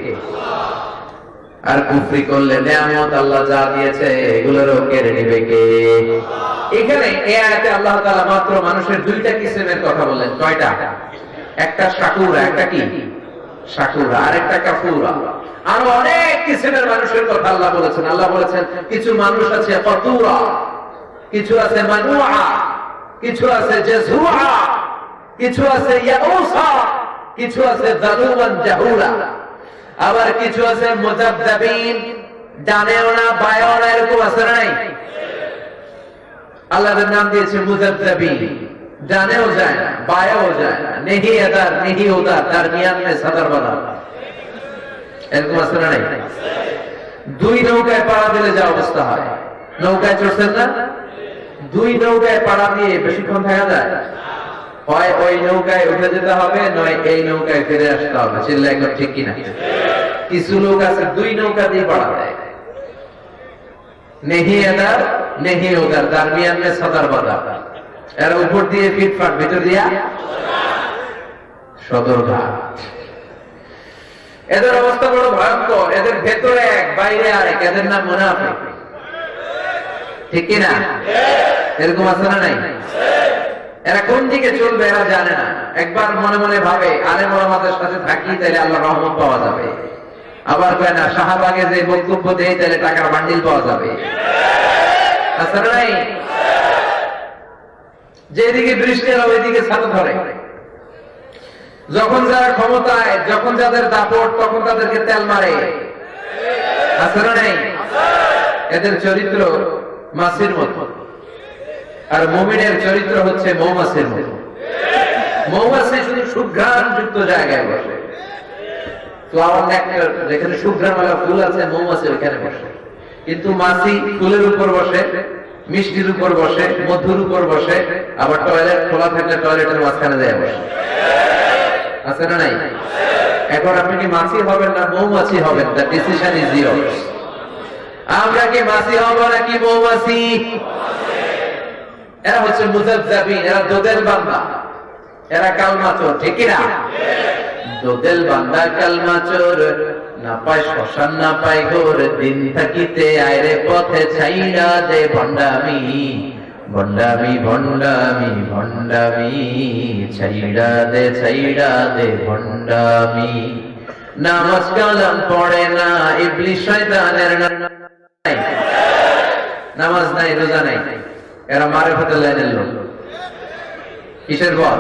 S1: আর কুফরি করলে নিয়ামত আল্লাহ যা দিয়েছে এগুলোরও কেড়ে নিবে কে? এখানে এই আয়াতে আল্লাহ তাআলা মাত্র মানুষের দুইটা কিসমের কথা বললেন। কয়টা? একটা শাকুরা, একটা কি? শাকুরা, আর একটা কাফুরা। আরো অনেক কিসমের মানুষের কথা আল্লাহ বলেছেন। আল্লাহ বলেছেন কিছু মানুষ আছে কতুরা, কিছু আছে মানুআ, কিছু আছে জাযুআ, কিছু আছে ইয়াউসা, কিছু আছে যালুমান জাহুলা, আবার কিছু আছে মুযাবযাবিন, ডানেও না বায়েও না, এরকম আছে না নাই? আল্লাহর নাম দিয়েছে মুযাবযাবিন, ডানেও যায় না বায়েও যায় না, নেহি এদার নেহি উদার, দরমিয়ান মে সদর বানা, এরকম আছে না নাই? দুই নৌকায় পাড়া দিলে যা অবস্থা হয়, নৌকায় চড়ছেন না? দুই নৌকায় পাড়া দিয়ে বেশিক্ষণ থাকা যায়? হয় ওই নৌকায় উঠে যেতে হবে, নয় এই নৌকায় ফিরে আসতে হবে। চিল্লা একদম ঠিক কিনা? কিছু লোক আছে দুই নৌকা দিয়ে পাড়া দেয়, নেহি এদার নেহি উদার, দরমিয়ান মে সদর বাদা, এর উপর দিয়ে ফিটফাট, ভিতর দিয়া সদরঘাট। এদের অবস্থা বড় ভয়ঙ্কর, এদের ভেতরে এক বাইরে আরেক, এদের নাম মুনাফিক, ঠিক কিনা? এরকম আছে না নাই? এরা কোন দিকে চলবে এরা জানে না, একবার মনে মনে ভাবে আলেম ওলামাদের সাথে থাকি তাহলে আল্লাহর রহমত পাওয়া যাবে, আবার কয় না শাহবাগে যে বক্তব্য দেয় তাহলে টাকার বান্ডিল পাওয়া যাবে, আছে না নাই? যেদিকে বৃষ্টি হয় ওইদিকে ছাতা ধরে, যখন যারা ক্ষমতায়, যখন যাদের দাপট, তখন তাদেরকে তেল মারে, আছে না নাই? এদের চরিত্র মাছির মতো, আর মুমিনের চরিত্র হচ্ছে মৌমাছির মতো। মৌমাছি শুধু সুঘ্রাণ যুক্ত জায়গায় বসে, ফ্লাওয়ার নেকটার যেখানে সুঘ্রাণওয়ালা ফুল আছে, মৌমাছি ওখানে বসে। কিন্তু মাছি ফুলের উপর বসে, মিষ্টির উপর বসে, মধুর উপর বসে, আবার টয়লেট খোলা থাকলে টয়লেটের মাঝখানে যায় বসে, আছে না নাই? এখন আপনি কি মাছি হবেন না মৌমাছি হবেন? The decision is yours. আমরা কি মাছি হব নাকি মৌমাছি? এরা হচ্ছে মুযাবযাবিন, এরা দোদেল বান্দা, এরা কালমাচোর, ঠিক না? দোদেল বান্দা কালমাচোর, না পায় শ্মশান না পায় ঘোর, দিন থাকিতে আইরে পথে ছাইড়া দে ভণ্ডামি, ভণ্ডামি ভণ্ডামি ভণ্ডামি, ছাইড়া দে ভণ্ডামি। নামাজ কালাম পড়ে না, ইবলিস শয়তানের নাই, নামাজ নাই, রোজা নাই, এরা মারেফতের লাইনের লোক। কিসের পথ?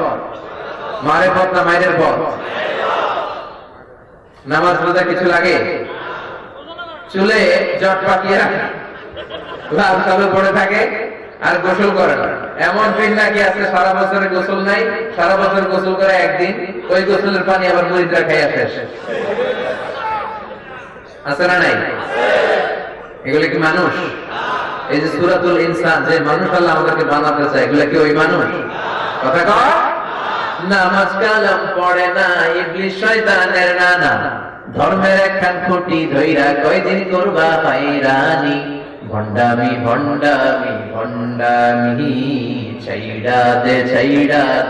S1: মারেফত না মায়ের পথ? নামাজ রোজা কিছু লাগে? চুলে জট পাকিয়ে রাখে, লাল কালো পড়ে থাকে, আর গোসল করে না। এমন পিন নাকি আছে সারা বছরে গোসল নাই, সারা বছর গোসল করে একদিন, ওই গোসলের পানি আবার মুরিদরা খাইয়া শেষ, আছে না নাই? এগুলো কি মানুষ? এই যে সূরাতুল ইনসান, যে মানুষ আল্লাহ আমাদেরকে বানাতে চায়, এগুলা কি ওই মানুষ? কথা কয় নামাজ কালাম পড়ে না, ইবলিস শয়তানের নানা, ধর্মের একখান খুঁটি ধইরা কয়দিন করবা হায়রানি, ভণ্ডামি ভণ্ডামি ভণ্ডামি, ছাইড়া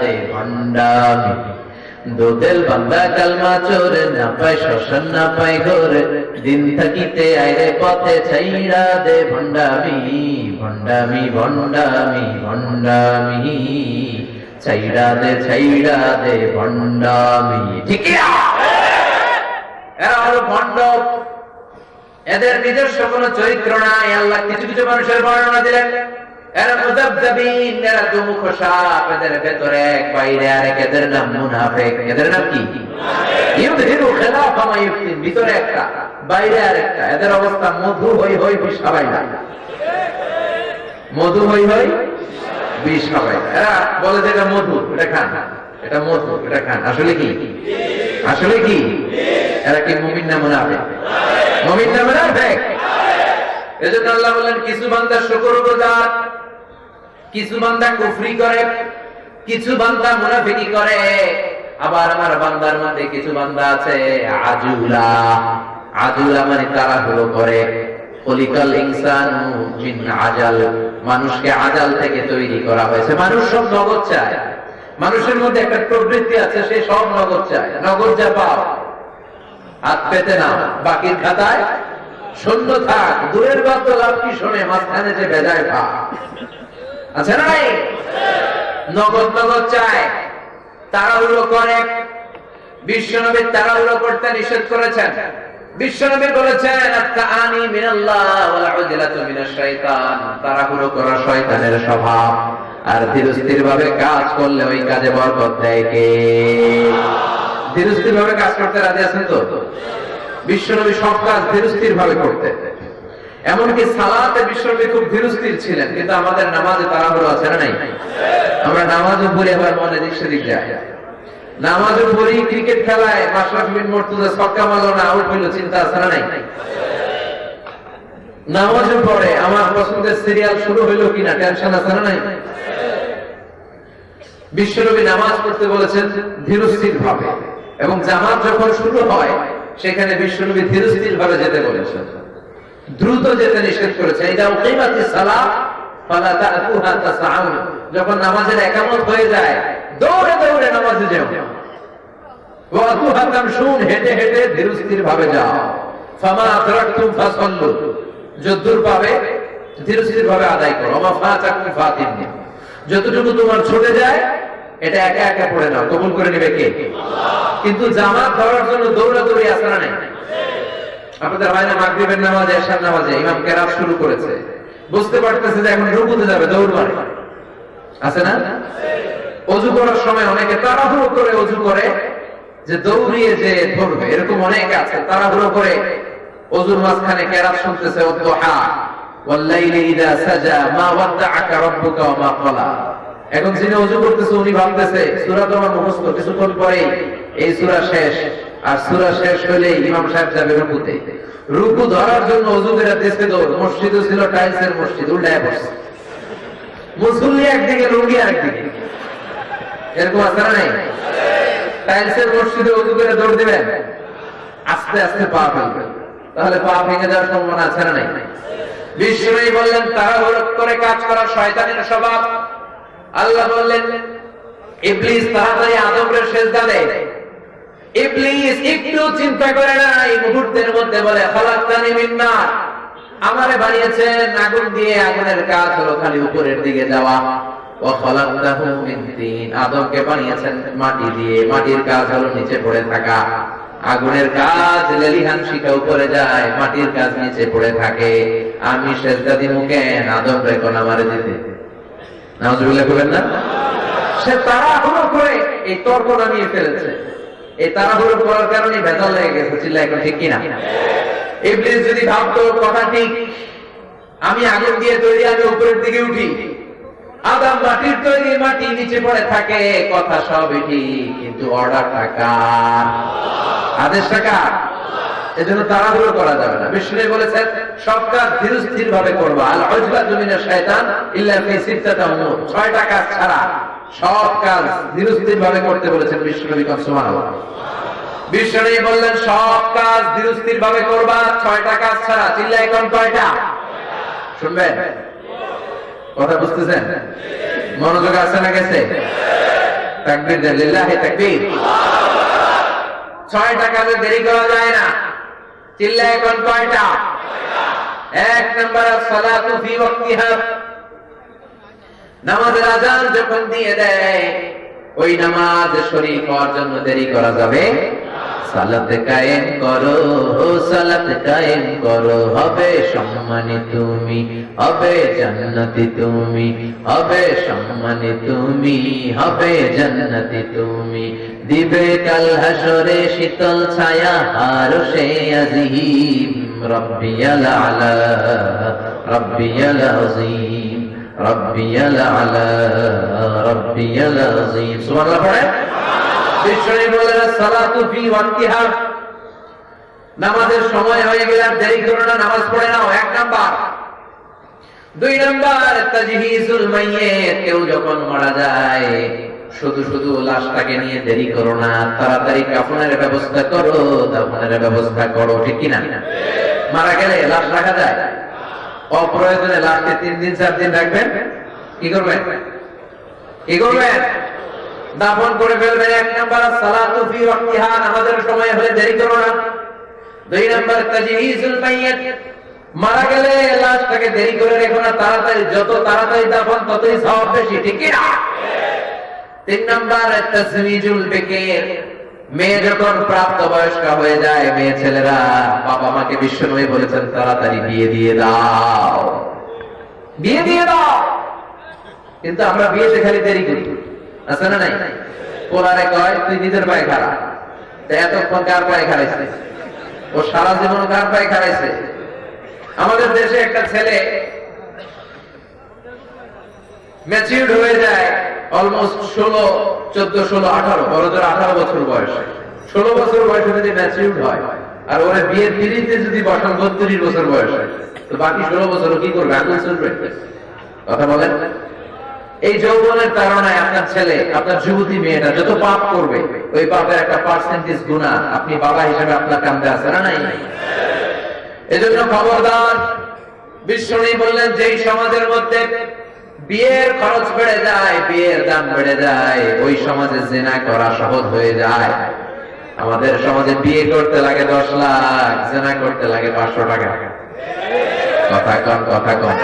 S1: দে ভণ্ডামি। দোদেল বান্দা কালমাচোর, না পায় শ্মশান না পায় ঘোর, দিন থাকিতে আইরে পথে ছাইড়া দে ভণ্ডামি, ভণ্ডামি ভণ্ডামি ভণ্ডামি, ছাইড়া দে ভণ্ডামি, ঠিক না? এরা হলো ভণ্ড, এদের নিজস্ব কোনো চরিত্র নাই। আল্লাহ কিছু কিছু মানুষের বর্ণনা দিলেন, এরা মুযাবযাবিন, এরা দুমুখ সাপ, এদের ভেতরে এক বাইরে আরেক, এদের নাম মুনাফিক। এদের নাম কি? ইউযহিরু খিলাফা মা ইফতিন, ভিতরে একটা বাইরে আরেকটা। এদের অবস্থা মধু হই হই বিষ খাবাইলা, মধু হই হই বিষ খাবাইলা। এরা বলে যে এটা মধু, এটা খান, এটা মধু, এটা খান। আসলে কি? আসলে কি? এরা কি মুমিন না মুনাফিক? মুমিন না মুনাফিক? এজন্য আল্লাহ বলেন কিছু বান্দা শুকরগুজার, কিছু বান্দা কুফরি করে, কিছু বান্দা মুনাফিকি করে। আবার আমার বান্দার মধ্যে কিছু বান্দা আছে আজুলা। আজুলা মানে তাড়াহুড়ো করে। খলিকাল ইনসানু জিন আজাল, মানুষকে আজাল থেকে তৈরি করা হয়েছে। মানুষ সব নগদ চায়, মানুষের মধ্যে একটা প্রবৃত্তি আছে, সে সব নগদ চায়। নগদ যা পাও হাত পেতে নাও, বাকির খাতায় শূন্য থাক। দূরের বাদ্য লাভ কি শোনে, মাঝখানে যে বেজায় পা আছে নাই? নগদ নগদ চায়, তাড়াহুড়ো করে। বিশ্বনবী তাড়াহুড়ো করতে নিষেধ করেছেন। বিশ্বনবী বলেছেন আত-তাআনি মিনাল্লাহ ওয়াল উজলাতু মিনাশ শাইতান, তাড়াহুড়ো করা শয়তানের স্বভাব, আর ধীরস্থির ভাবে কাজ করলে ওই কাজে বরকত দেয় কে? ধীরস্থির ভাবে কাজ করতে রাজি আছেন তো? বিশ্বনবী সব কাজ ধীরস্থির ভাবে করতেন, এমনকি সালাতে বিশ্বনবী খুব ধীরস্থির ছিলেন। কিন্তু আমাদের নামাজে তাড়াহুড়ো আছে না নাই? আমরা নামাজও পড়ি আবার মনে দিক সেদিক যায়, নামাজও পড়ি, ক্রিকেট খেলায় মাশরাফি বিন মুর্তজা ছক্কা মারলো না, আউট হইলো, চিন্তা আছে না নাই? নামাজও পড়ে আমার পছন্দের সিরিয়াল শুরু হইলো কিনা টেনশন আছে না নাই? বিশ্বনবী নামাজ পড়তে বলেছেন ধীরস্থির ভাবে, এবং জামাত যখন শুরু হয় সেখানে বিশ্বনবী ধীরস্থির ভাবে যেতে বলেছেন, দ্রুত যেতে নিষেধ করেছেন। ইদা উকিমাতিস সালাহ ফালা তা'তুহা তাসআউন, যখন নামাজের ইকামত হয়ে যায় দৌড়ে দৌড়ে নামাজে যাও। ওয়া আতুহা তামশুন, হেঁটে হেঁটে ধীরস্থির ভাবে যাও। ফামা আদরাকতুম ফাসাল্লু, যদ্দূর পাবে ধীরস্থির ভাবে আদায় করো। ওয়া ফাতাকুম ফাতিমনি, যতটুকু তোমার ছুটে যায় এটা একা একা পড়ে নাও, কবুল করে নেবে কে? কিন্তু জামাত ধরার জন্য দৌড়াদৌড়ি আছে না নাই? আপনাদের হয় না মাগরিবের নামাজে, এশার নামাজে ইমাম কেরাত শুরু করেছে, বুঝতে পারতেছে যে এখন রুকুতে যাবে, দৌড় মারে, আছে না? ওযু করার সময় অনেকে তাড়াহুড়ো করে ওযু করে যে দৌড়িয়ে যে ধরবে, এরকম অনেক আছে। তাড়াহুড়ো করে ওযুর মাঝখানে কেরাত শুনতেছে, ওয়াদুহা ওয়াল লাইলি ইযা সাজা মা ওয়াদআকা রাব্বুকা ওয়া মা ক্বালা। এখন যিনি ওযু করতেছে উনি ভাবতেছে সূরা তো আমার মুখস্থ, কিছুক্ষণ পরে এই সূরা শেষ, আর সূরা শেষ হলে ইমাম সাহেব যাবে রুকুতে। রুকু ধরার জন্য ওযু করে দিতে দৌড়, মসজিদও ছিল টাইলসের মসজিদ, উল্টায় পড়ছে, মুসল্লি একদিকে রুগী আরেকদিকে, এরকম আছে না নাই? টাইলসের মসজিদে ওযু করে দৌড় দিবেন, আস্তে আস্তে পা ফেলবেন, তাহলে পা ভেঙে যাওয়ার সম্ভাবনা আছে না নাই? বিশ্বনবী বললেন তাড়াহুড়ো করে কাজ করা শয়তানের স্বভাব। আল্লাহ বললেন ইবলিস তাড়াতাড়ি আদমের সিজদা দেয়। ইবলিস একটু চিন্তা করে না, এই মুহূর্তের মধ্যে বলে খালাকতানি মিন নার, আমারে বানিয়েছেন আগুন দিয়ে, আগুনের কাজ হলো খালি উপরের দিকে যাওয়া। ওয়া খালাকতাহু মিন তিন, আদমকে বানিয়েছেন মাটি দিয়ে, মাটির কাজ হলো নিচে পড়ে থাকা। আগুনের কাজ লেলিহান শিখা উপরে যায়, মাটির কাজ নিচে পড়ে থাকে। আমি সিজদা দিমু কেন আদম রে কোন আমারে দিতে? নাউজুবিল্লাহ বলেন না? সে তাড়াহুড়ো করে এই তর্ক নামিয়ে ফেলেছে, এই তাড়াহুড়ো করার কারণে ভেজাল লেগে গেছে। চিল্লা এখন ঠিক কিনা? ইবলিস যদি ভাবতো কথা ঠিক, আমি আগুন দিয়ে তৈরি, আমি উপরের দিকে উঠি, আদম মাটির তৈরি, মাটি নিচে পড়ে থাকে, কথা সবই ঠিক, কিন্তু অর্ডারটা কার? আদেশটা কার? এজন্য তাড়াহুড়ো করা যাবে না। বিশ্বনবী বলেছেন সব কাজ ধীরস্থির ভাবে করবা। আল উজলাতু মিনাশ শাইতান ইল্লা ফি সিত্তাতি উমুর, 6টা কাজ ছাড়া সব কাজ ধীরস্থির ভাবে করতে বলেছেন বিশ্বনবী। সুবহানাল্লাহ। বিশ্বনবী বললেন সব কাজ ধীরস্থির ভাবে করবা, 6টা কাজ ছাড়া। চিল্লা এখন কয়টা? শুনবেন কথা, বুঝতেছেন? মনোযোগ আছে না গেছে? তাকবীর দেন, লিল্লাহি তাকবীর। 6টা কাজে দেরি করা যায় না। চিল্লা এখন কয়টা? 1 নাম্বার সালাতু ফি ওয়াক্তিহা, নামাজের আযান যখন দিয়ে দেয় ওই নামাজে শরীক হওয়ার জন্য দেরি করা যাবে। সালাত কায়েম করো, সালাত কায়েম করো, হবে সম্মানী তুমি, হবে জান্নাতি তুমি, হবে সম্মানী তুমি, হবে জান্নাতি তুমি। দিবে কাল হাসরে শীতল ছায়া আরশে আজিম, রব্বিয়াল আলা রব্বিয়াল আযীম, রব্বিয়াল আলা রব্বিয়াল আযীম। সুবহানাল্লাহ পড়ে। বিশ্বনবী বলেন সালাতু ফি ওয়াক্তিহা, নামাজের সময় হয়ে গেলে আর দেরি করো না, নামাজ পড়ে নাও। 1 নাম্বার। 2 নাম্বার তাজহিজুল মাইয়িত, কেউ যখন মারা যায় শুধু শুধু লাশটাকে নিয়ে দেরি করো না, তাড়াতাড়ি কাফনের ব্যবস্থা করো, দাফনের ব্যবস্থা করো, ঠিক কি না? মারা গেলে লাশ রাখা যায়? অপ্রয়োজনে লাশকে 3 দিন 4 দিন রাখবেন, কি করবেন? কি করবেন? দাফন করে ফেলবেন। 1 নাম্বার সালাতু ফি ওয়াক্তিহা, নামাজের সময় হলে দেরি করো না। 2 নাম্বার তাজহিজুল মাইয়িত, মারা গেলে লাশটাকে দেরি করে রেখো না, তাড়াতাড়ি, যত তাড়াতাড়ি দাফন ততই সওয়াব বেশি, ঠিক কি না? 3 নাম্বার তাসমিজুল বিকির, মেয়ে যখন প্রাপ্তবয়স্ক হয়ে যায়, মেয়ে ছেলেরা বাবা মাকে বিশ্বনবী বলেছেন তাড়াতাড়ি বিয়ে দিয়ে দাও, বিয়ে দিয়ে দাও। কিন্তু আমরা বিয়েতে খালি দেরি করি, আছে না নাই? পোলারে কয় তুই নিজের পায়ে খাড়া, এতক্ষণ কার পায়ে খাড়াইছে? ও সারা জীবন কার পায়ে খাড়াইছে? আমাদের দেশে একটা ছেলে ম্যাচিউরড হয়ে যায় অলমোস্ট 16, 14, 16, 18, বড় জোর 18 বছর বয়সে। 16 বছর বয়সে যদি ম্যাচিউরড হয়, আর ওরা বিয়ের পিড়িতে যদি বসান 32 বছর বয়সে, তো বাকি 16 বছর কি করবে? আগুন চলবে। কথা বলেন। এই যৌবনের তাড়নায় আপনার ছেলে, আপনার যুবতী মেয়েটা যত পাপ করবে, ওই পাপের একটা পার্সেন্টেজ গুনাহ আপনি বাবা হিসেবে আপনার কাঁধে আছে না নাই? এজন্য খবরদার। বিশ্বনবী বললেন, যেই সমাজের মধ্যে বিয়ের খরচ বেড়ে যায়, বিয়ের দাম বেড়ে যায়, ওই সমাজে জিনা করা সহজ হয়ে যায়। আমাদের সমাজে বিয়ে করতে লাগে 10 লাখ, জিনা করতে লাগে 500 টাকা। কথা কম, কথা কম।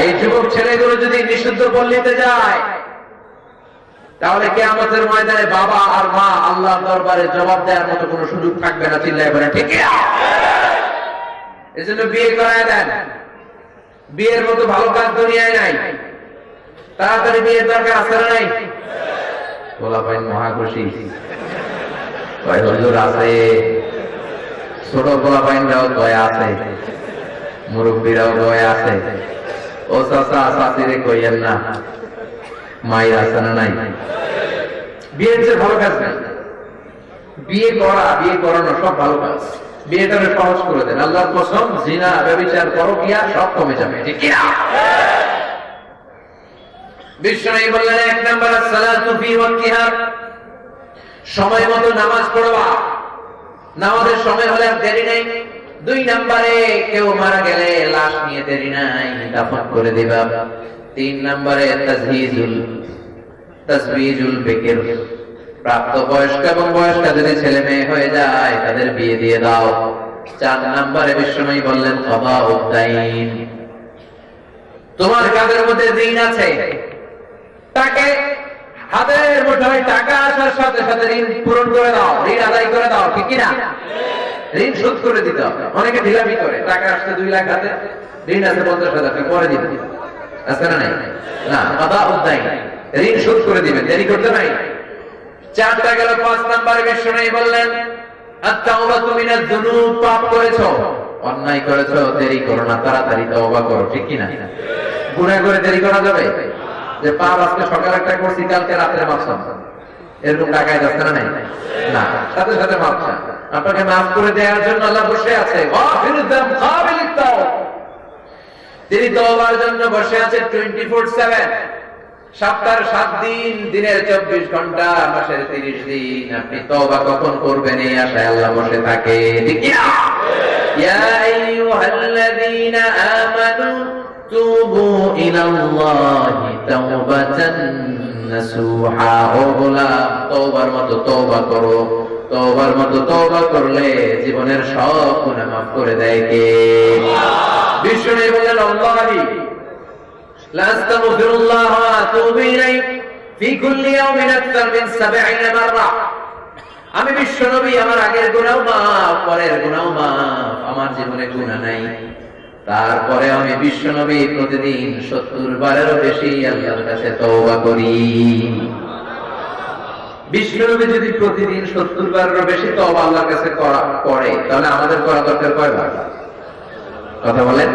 S1: এই যুবক ছেলেগুলো যদি নিষিদ্ধ পল্লীতে যায়, তাহলে কিয়ামতের ময়দানে বাবা আর মা আল্লাহর দরবারে জবাব দেওয়ার মতো কোনো সুযোগ থাকবে না। চিল্লায় বলেন ঠিক কি না? এজন্য বিয়ে করায় দেন। বিয়ের মতো ভালো কাজ দুনিয়ায় নাই। তাড়াতাড়ি বিয়ের দরকার আছে না নাই? বলা ভাই মহা খুশি ভাই, হুজুর আছে, ছোট বলা ভাইরাও দয়া আছে, মুরব্বীরাও দয়া আছে। ও চাচা চাচিরে কইয়েন না, মায়ের আছে না নাই? বিয়ের যে ভালো কাজ নাই। বিয়ে করা, বিয়ে করানো সব ভালো কাজ। বিয়েটাকে সহজ করে দেন। আল্লাহর কসম, জিনা, ব্যভিচার, পরকিয়া সব কমে যাবে। ঠিক কি না? বিশ্বনবী বললেন, 1 নাম্বার সালাতু ফি ওয়াক্তিহা, সময় মতো নামাজ পড়বা। নামাজের সময় হলে আর দেরি নেই। 2 নম্বরে কেউ মারা গেলে লাশ নিয়ে দেরি নাই, দাফন করে দিবা। 3 নম্বরে তাজবিজুল বিকর, প্রাপ্ত বয়স্ক এবং বয়স্ক যদি ছেলে মেয়ে হয়ে যায় তাদের বিয়ে দিয়ে দাও। 4 নম্বরে বিশ্বনবী বললেন কদাউদ দাইন, তোমার কাদের মধ্যে ঋণ আছে, তাকে হাতের মুঠোয় টাকা আসার সাথে সাথে ঋণ পূরণ করে দাও, ঋণ আদায় করে দাও। ঠিক কি না? ঋণ শোধ করে দিতে হবে। অনেকে ঢিলামি করে, টাকা আসছে 2 লাখ হাতে, ঋণ আছে 50,000 টাকা, পরে দিবে। আছে না নাই? না, কদাউদ দাইন, ঋণ শোধ করে দিবেন, দেরি করতে নাই। 4টা গেল। 5 নম্বরে বিশ্বনবী বললেন আত-তাওবাতু মিনাজ যুনুব, পাপ করেছো, অন্যায় করেছো, দেরি করো না, তাড়াতাড়ি তওবা করো। ঠিক কি না? গুনাহ করে দেরি করা যাবে? যে পাপ আজকে সকালে একটা করছি, কালকে রাতে মাফ চাচ্ছি, এরকম টাকায় যাচ্ছে না নাই? না, সাথে সাথে মাফ চান। আপনাকে মাফ করে দেওয়ার জন্য আল্লাহ বসে আছে। তিনি তওবার জন্য বসে আছে 24/7, সপ্তাহের 7 দিন, দিনের 24 ঘন্টা, মাসের 30 দিন। আপনি তওবা কখন করবেন এই আশায় আল্লাহ বসে থাকে। ঠিক কি না? ইয়া আইয়ুহাল্লাযীনা আমানু তুবু ইলাল্লাহি তাওবাতান নাসুহা, ও গোলাম, তওবার মতো তওবা করো। তওবার মতো তওবা করলে জীবনের সব গুনাহ মাফ করে দেয় কে? বিশ্বনবী বললেন আল্লাহি লা আস্তাগফিরুল্লাহ ওয়া আতুবু ইলাইহি ফি কুল্লি ইয়াউমিন আকতার মিন 70 মাররা। আমি বিশ্বনবী আমার আগের গুনাহ মাফ, পরের গুনাহ মাফ, আমার জীবনে গুনাহ নাই। তারপরে আমি বিশ্বনবী প্রতিদিন 70 বারেরও বেশি আল্লাহর কাছে তওবা করি। বিশ্বনবী যদি প্রতিদিন 70 বারেরও বেশি তওবা আল্লাহর কাছে করে, তাহলে আমাদের করা দরকার কয়বার? কথা বলেন।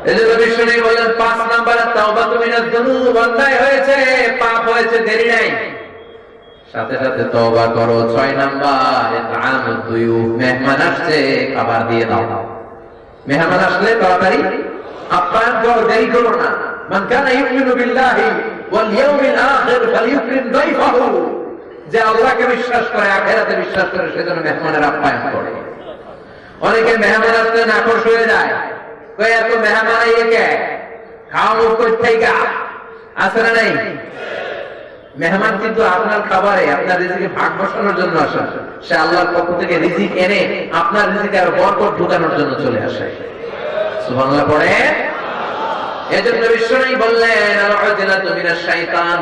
S1: এজন্য বিশ্বনবী বলেন 5 নম্বরে তাওবাতু মিনাজ যুনুব, অন্যায় হয়েছে, পাপ হয়েছে, দেরি নাই, সাথে সাথে তওবা করো। 6 নাম্বার ইতআমুদ দুয়ুফ, মেহমান আসছে খাবার দিয়ে দাও। মেহমান আসলে তাড়াতাড়ি আপ্যায়ন করো, দেরি করো না। মান কানা ইউমিনু বিল্লাহি ওয়াল ইয়াউমিল আখির ফালইউকরিম দাইফাহু, যে আল্লাহকে বিশ্বাস করে, আখিরাতে বিশ্বাস করে, সেজন্য মেহমানের আপ্যায়ন করে। অনেকে মেহমান আসলে নাখোশ হয়ে যায়, কই এত মেহমান আইয়ে কে, খাওয়া কই থেকে আছে না নাই? মেহমান কিন্তু আপনার খাবারে, আপনার রিজিকে ভাগ বসানোর জন্য আসে। সে আল্লাহর পক্ষ থেকে রিজিক এনে আপনার রিজিকে আর বরকত ঢোকানোর জন্য চলে আসে। সুবহানাল্লাহ পড়ে। এজন্য বিশ্বনবী বললেন আল-উজলাতু মিনাশ শাইতান,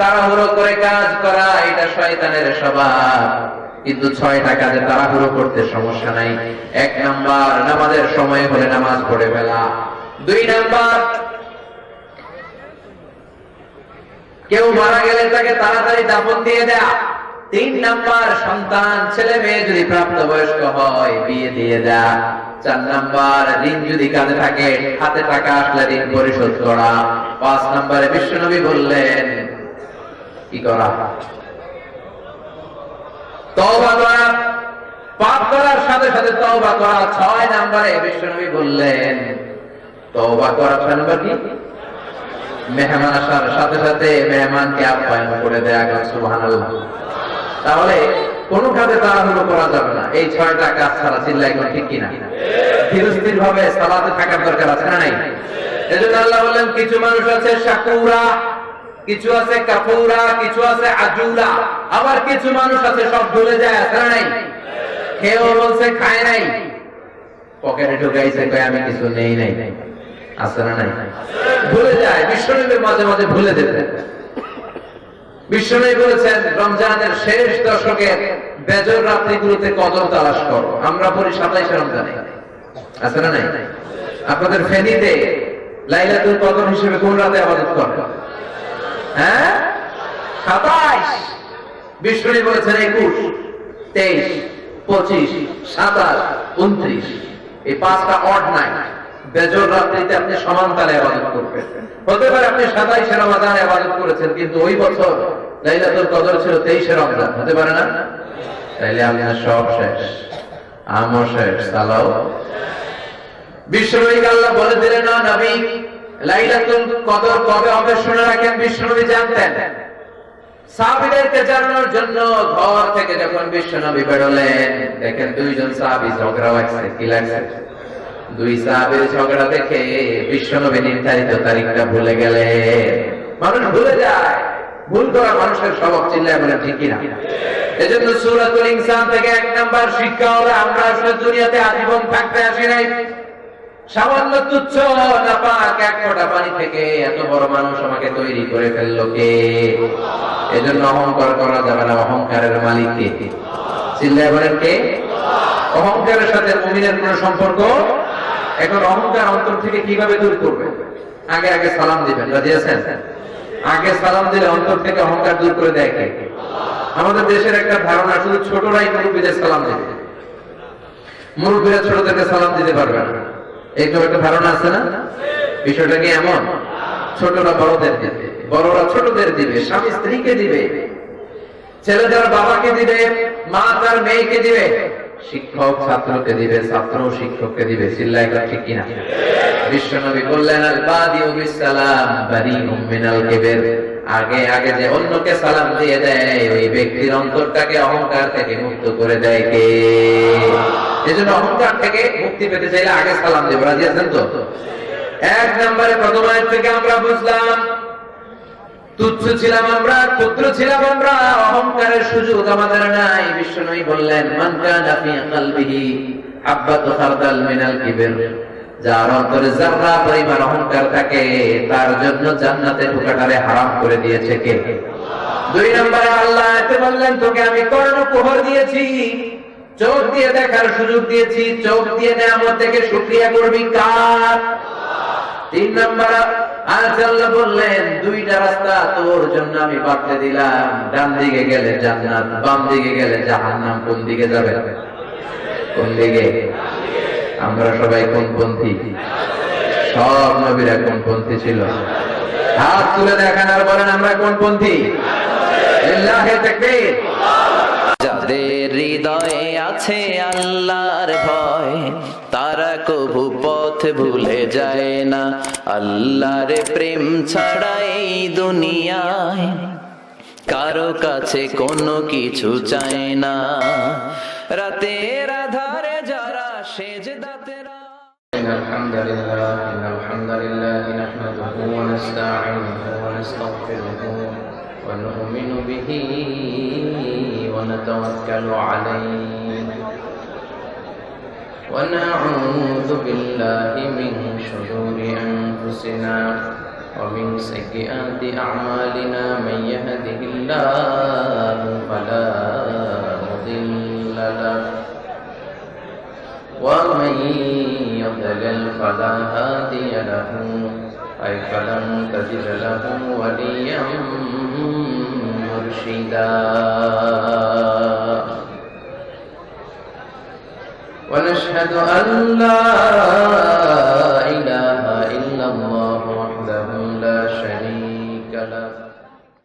S1: তাড়াহুড়ো করে কাজ করা এটা শয়তানের স্বভাব। কিন্তু 6টা কাজে তাড়াহুড়ো করতে সমস্যা নাই। 1 নাম্বার, নামাজের সময় হলে নামাজ পড়ে ফেলা। 2 নাম্বার, কেউ মারা গেলে তাকে তাড়াতাড়ি দাফন দিয়ে দেয়া। 3 নাম্বার, সন্তান ছেলে মেয়ে যদি প্রাপ্তবয়স্ক হয় বিয়ে দিয়ে দেয়া। 4 নাম্বার, ঋণ যদি কাঁধে থাকে, হাতে টাকা আসলে ঋণ পরিশোধ করা। 5 নাম্বারে বিশ্বনবী বললেন কি করা? তওবা করা, পাপ করার সাথে সাথে তওবা করা। 6 নাম্বারে বিশ্বনবী বললেন তওবা করা। 6 নাম্বার কি? মেহমান আসার সাথে সাথে মেহমানকে আপ্যায়ন করে দেয়া। সুবহানাল্লাহ। তাহলে কোন কাজে তাড়াহুড়ো করা যাবে না। এই 6টা কাজ ছাড়া চিল্লাই কোন ঠিক কিনা? ধীর স্থির ভাবে সালাতে থাকার দরকার আছে না নাই? এজন্য আল্লাহ বলেন কিছু মানুষ আছে শাকুরা, কিছু আছে কাফুরা, কিছু আছে আজুরা, আবার কিছু মানুষ আছে সব ভুলে যায়, আছে না নাই? খেয়েও বলছে খায় নাই, পকেটে ঢুকাইছে কয় আমি কিছু নেই নাই, আছে না নাই? ভুলে যায়। বিশ্বনবী মাঝে মাঝে ভুলে যেতেন। বিশ্বনবী বলেছেন রমজানের শেষ দশকের বেজর রাত্রিগুলোতে কদর তালাশ করো। আমরা পড়ি 27 রমজানে, আছে না নাই? আপনাদের ফেনীতে লাইলাতুল কদর হিসেবে কোন রাতে ইবাদত করে? হ্যাঁ, 27। বিশ্বনবী বলেছেন 21, 23, 25, 27, 29। এই 5টা অড নাই। বেজর রাত্রিতে আপনি সমান তালে ইবাদত করবেন। হতে পারে আপনি 27 রমজানে ইবাদত করেছেন, কিন্তু ওই বছর লাইলাতুল কদর ছিল 23 রমজান, হতে পারে না? তাইলে আপনার সব শেষ, আমও শেষ, সালাও। বিশ্বনবীকে আল্লাহ বলে দিলেন না নবী লাইলাতুল কদর কবে হবে শুনে রাখেন। বিশ্বনবী জানতেন। সাহাবীদেরকে জানানোর জন্য ঘর থেকে যখন বিশ্বনবী বেরোলেন, দেখেন 2 জন সাহাবী ঝগড়া লাগছে। কি লাগছে? 2 সাহাবীর ঝগড়া দেখে বিশ্বনবী নির্ধারিত তারিখটা ভুলে গেলেন। মানুষ ভুলে যায়, ভুল করা মানুষের স্বভাব। চিল্লায় বলেন ঠিক কিনা? এজন্য সূরাতুল ইনসান থেকে 1 নাম্বার শিক্ষা হলো আমরা আসলে দুনিয়াতে আজীবন থাকতে আসি নাই। সামান্য তুচ্ছ নাপাক 1 ফোঁটা পানি থেকে এত বড় মানুষ আমাকে তৈরি করে ফেললো কে? এজন্য অহংকার করা যাবে না। অহংকারের মালিক কে? চিল্লায় বলেন কে? অহংকারের সাথে মুমিনের কোনো সম্পর্ক। এখন অহংকার অন্তর থেকে কিভাবে দূর করবে? আগে আগে সালাম দিবেন। রাজি আছেন? আগে সালাম দিলে অন্তর থেকে অহংকার দূর করে দেয় কে? আমাদের দেশের একটা ধারণা শুধু ছোটরাই মুরব্বীদের সালাম দেবে, মুরব্বীরা ছোটদেরকে সালাম দিতে পারবে না। এইরকম একটা ধারণা আছে না? বিষয়টা কি এমন? ছোটরা বড়দের দিবে, বড়রা ছোটদের দিবে, স্বামী স্ত্রীকে দিবে, ছেলে তার বাবাকে দিবে, মা তার মেয়েকে দিবে, শিক্ষক ছাত্রকে দিবে, ছাত্র শিক্ষককে দিবে। চিল্লায় ঠিক কিনা? বিশ্বনবী বললেন আল বাদিউ বিসসালাম বারিউম মিনাল কিবর। আগে আগে যে অন্যকে সালাম দিয়ে দেয় ওই ব্যক্তির অন্তরটাকে অহংকার থেকে মুক্ত করে দেয় কে? এজন্য অহংকার থেকে মুক্তি পেতে চাইলে আগে সালাম দেব। রাজি আছেন তো? 1 নম্বরে প্রথম আয়াত থেকে আমরা বুঝলাম তুচ্ছ ছিলাম আমরা, ক্ষুদ্র ছিলাম আমরা, অহংকারের সুযোগ আমাদের নাই। বিশ্বনবী বললেন মান কানা ফি কলবিহি হাব্বাতু খারদাল মিনাল কিবর, যার অন্তরে যারা পরিমাণ অহংকার থাকে তার জন্য জান্নাতে ঢোকাটারে হারাম করে দিয়েছে কে? 2 নম্বরে আল্লাহ এতে বললেন তোকে আমি কর্ণকুহর দিয়েছি, চোখ দিয়ে দেখার সুযোগ দিয়েছি, চোখ দিয়ে নেয়ামত থেকে শুকরিয়া করবি কার? 3 নম্বর আল্লাহ বললেন 2টা রাস্তা তোর জন্য আমি বাতলে দিলাম, ডান দিকে গেলে জান্নাত, বাম দিকে গেলে জাহান্নাম। কোন দিকে যাবে? কোন দিকে? আমরা সবাই কোন পন্থী? সব নবীরা কোন পন্থী ছিল? হাত তুলে দেখান আর বলেন আমরা কোন পন্থী? লিল্লাহি তাকবীর।
S2: যাদের হৃদয়ে আছে আল্লাহর ভয় তারা কভু পথ ভুলে যায় না। আল্লাহর প্রেম ছাড়া এই দুনিয়ায় কারো কাছে কোনো কিছু চায় না। রাতের আধারে যারা সেজদাতে
S1: আলহামদুলিল্লাহ নাহমাদুহু ওয়া নাস্তাঈনুহু ওয়া নাস্তাগফিরুহু ওয়া নু'মিনু বিহি ওয়া নাতাওয়াক্কালু আলাইহি ওয়া নাউযু বিল্লাহি মিন শুরুরি আনফুসিনা ومن سيئات أعمالنا من يهده الله فلا مضل له ومن يضلل فلا هادي له أي فلن تجد له وليا مرشدا ونشهد أن لا